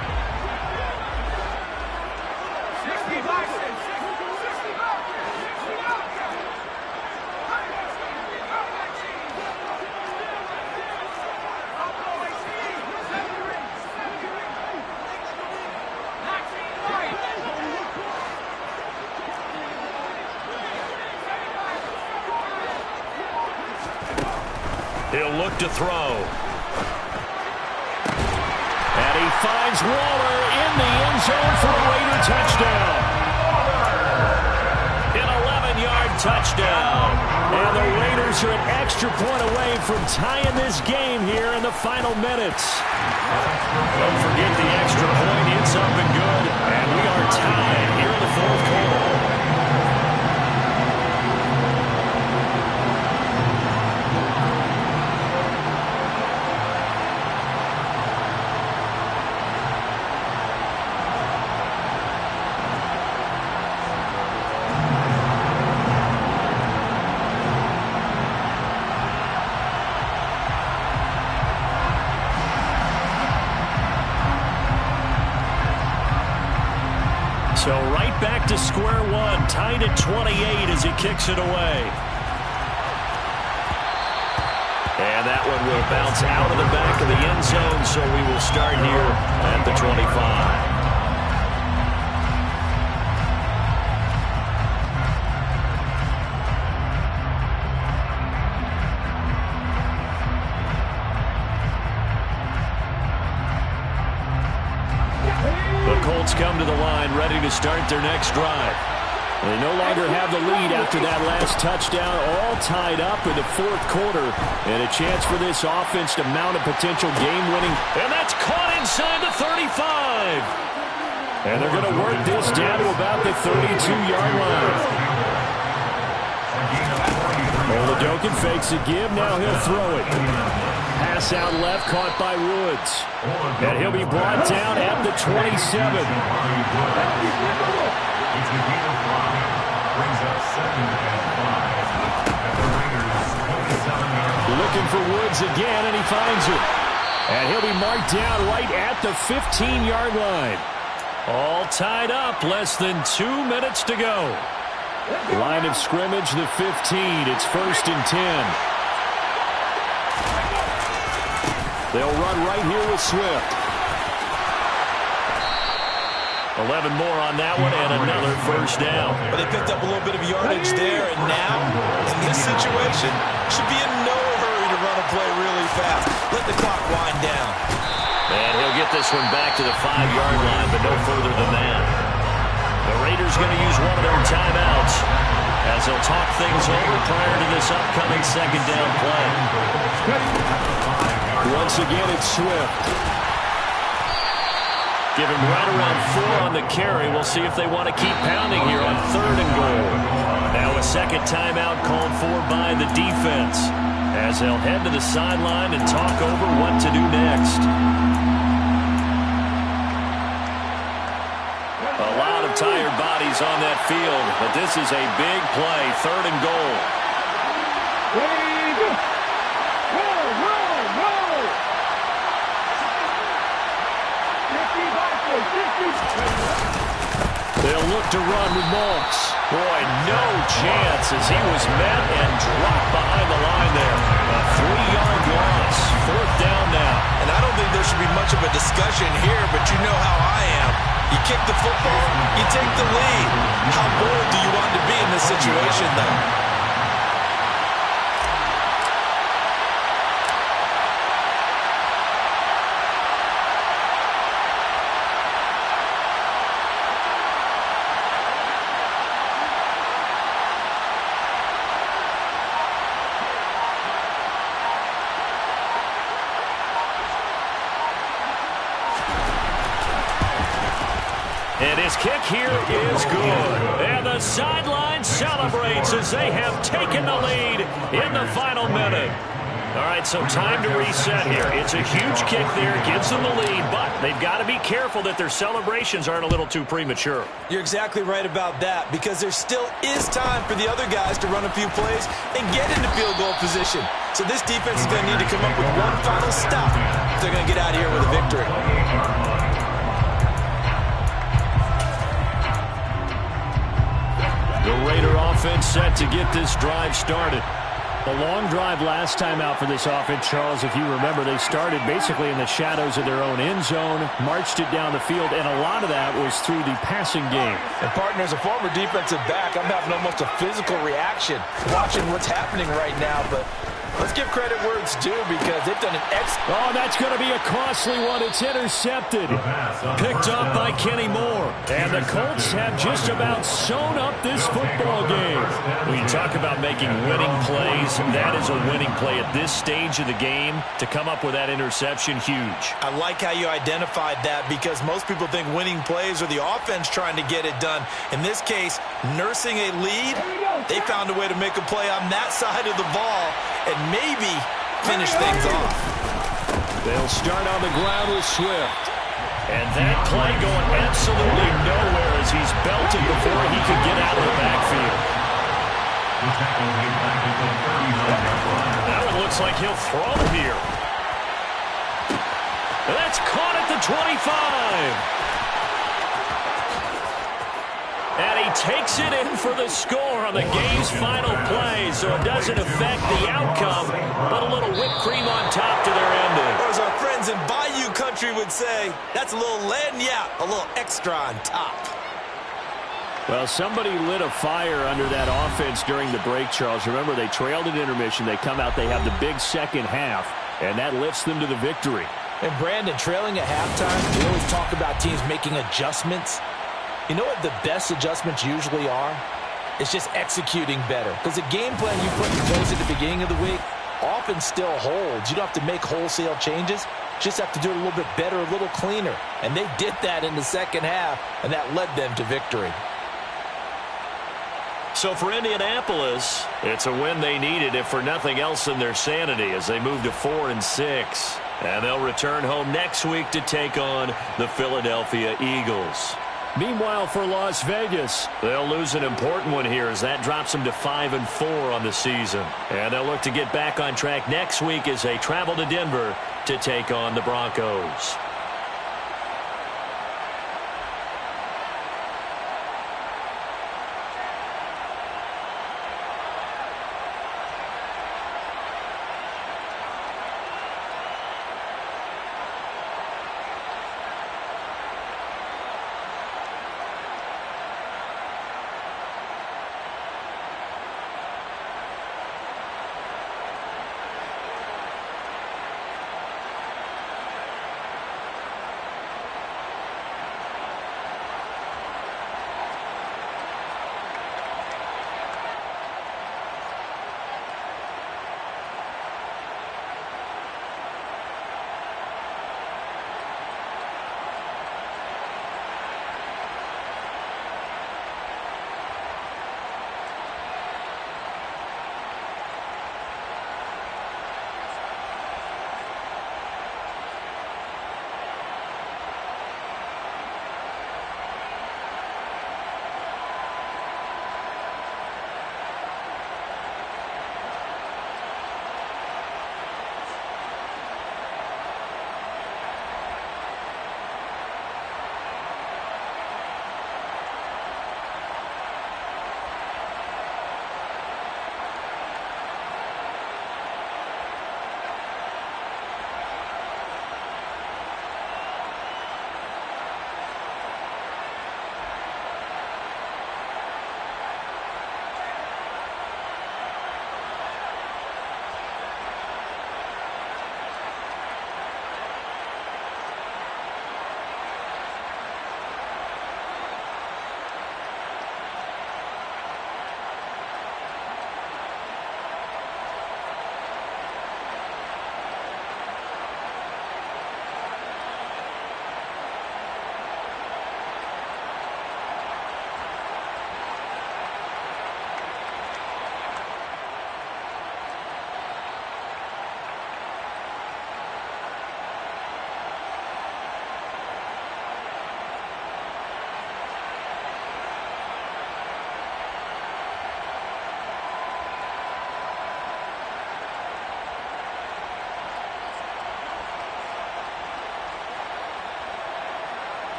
A: He'll look to throw. And he finds Waller in the end zone for a Raider touchdown. An 11-yard touchdown. And the Raiders are an extra point away from tying this game here in the final minutes. Don't forget the extra point. It's up and good. And we are tied here in the 4th quarter. So right back to square one, tied at 28 as he kicks it away. And that one will bounce out of the back of the end zone, so we will start here at the 25. The Colts come to the line, ready to start their next drive. They no longer have the lead after that last touchdown, all tied up in the fourth quarter, and a chance for this offense to mount a potential game-winning. And that's caught inside the 35. And they're going to work this down to about the 32-yard line. Oladokin fakes a give. Now he'll throw it. Pass out left, caught by Woods. And he'll be brought down at the 27. Looking for Woods again, and he finds it. And he'll be marked down right at the 15-yard line. All tied up, less than 2 minutes to go. Line of scrimmage, the 15. It's 1st and 10. They'll run right here with Swift. 11 more on that one, and another first down.
E: But they picked up a little bit of yardage there, and now, in this situation, should be in no hurry to run a play really fast. Let the clock wind down.
A: And he'll get this one back to the 5-yard line, but no further than that. The Raiders going to use one of their timeouts as they'll talk things over prior to this upcoming second down play.
B: Once again, it's Swift.
A: Give him right around 4 on the carry. We'll see if they want to keep pounding here on 3rd and goal. Now a second timeout called for by the defense as they'll head to the sideline and talk over what to do next. A lot of tired bodies on that field, but this is a big play, 3rd and goal. They'll look to run with Moss. Boy, no chance as he was met and dropped behind the line there. A 3-yard loss. 4th down now.
E: And I don't think there should be much of a discussion here, but you know how I am. You kick the football, you take the lead. How bold do you want to be in this situation, though?
A: And his kick here is good. And the sideline celebrates as they have taken the lead in the final minute. All right, so time to reset here. It's a huge kick there, gives them the lead, but they've got to be careful that their celebrations aren't a little too premature.
E: You're exactly right about that, because there still is time for the other guys to run a few plays and get into field goal position. So this defense is going to need to come up with one final stop if they're going to get out of here with a victory.
A: The Raider offense set to get this drive started.
B: A long drive last time out for this offense, Charles. If you remember, they started basically in the shadows of their own end zone, marched it down the field, and a lot of that was through the passing game.
C: And, partner, as a former defensive back, I'm having almost a physical reaction watching what's happening right now, but let's give credit where it's due because they've done an excellent.
B: Oh, that's going to be a costly one. It's intercepted.
A: Picked up by Kenny Moore.
B: And the Colts have just about sewn up this football game.
A: When you talk about making winning plays, that is a winning play at this stage of the game. To come up with that interception, huge.
E: I like how you identified that because most people think winning plays are the offense trying to get it done. In this case, nursing a lead, they found a way to make a play on that side of the ball and maybe finish things off.
B: They'll start on the ground with Swift.
A: And that play going absolutely nowhere as he's belted before he could get out of the backfield. That one looks like he'll throw here. That's caught at the 25. And he takes it in for the score on the game's final play, so it doesn't affect the outcome, but a little whipped cream on top to their ending.
E: Or as our friends in Bayou Country would say, that's a little lagniappe, a little extra on top.
B: Well, somebody lit a fire under that offense during the break, Charles. Remember, they trailed at intermission. They come out, they have the big second half, and that lifts them to the victory.
C: And Brandon, trailing at halftime, we always talk about teams making adjustments. You know what the best adjustments usually are? It's just executing better. Because the game plan you put in place at the beginning of the week often still holds. You don't have to make wholesale changes. Just have to do it a little bit better, a little cleaner. And they did that in the second half, and that led them to victory.
A: So for Indianapolis, it's a win they needed, if for nothing else in their sanity, as they move to 4-6. And they'll return home next week to take on the Philadelphia Eagles.
B: Meanwhile, for Las Vegas,
A: they'll lose an important one here, as that drops them to 5-4 on the season. And they'll look to get back on track next week as they travel to Denver to take on the Broncos.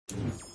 D: Thank you.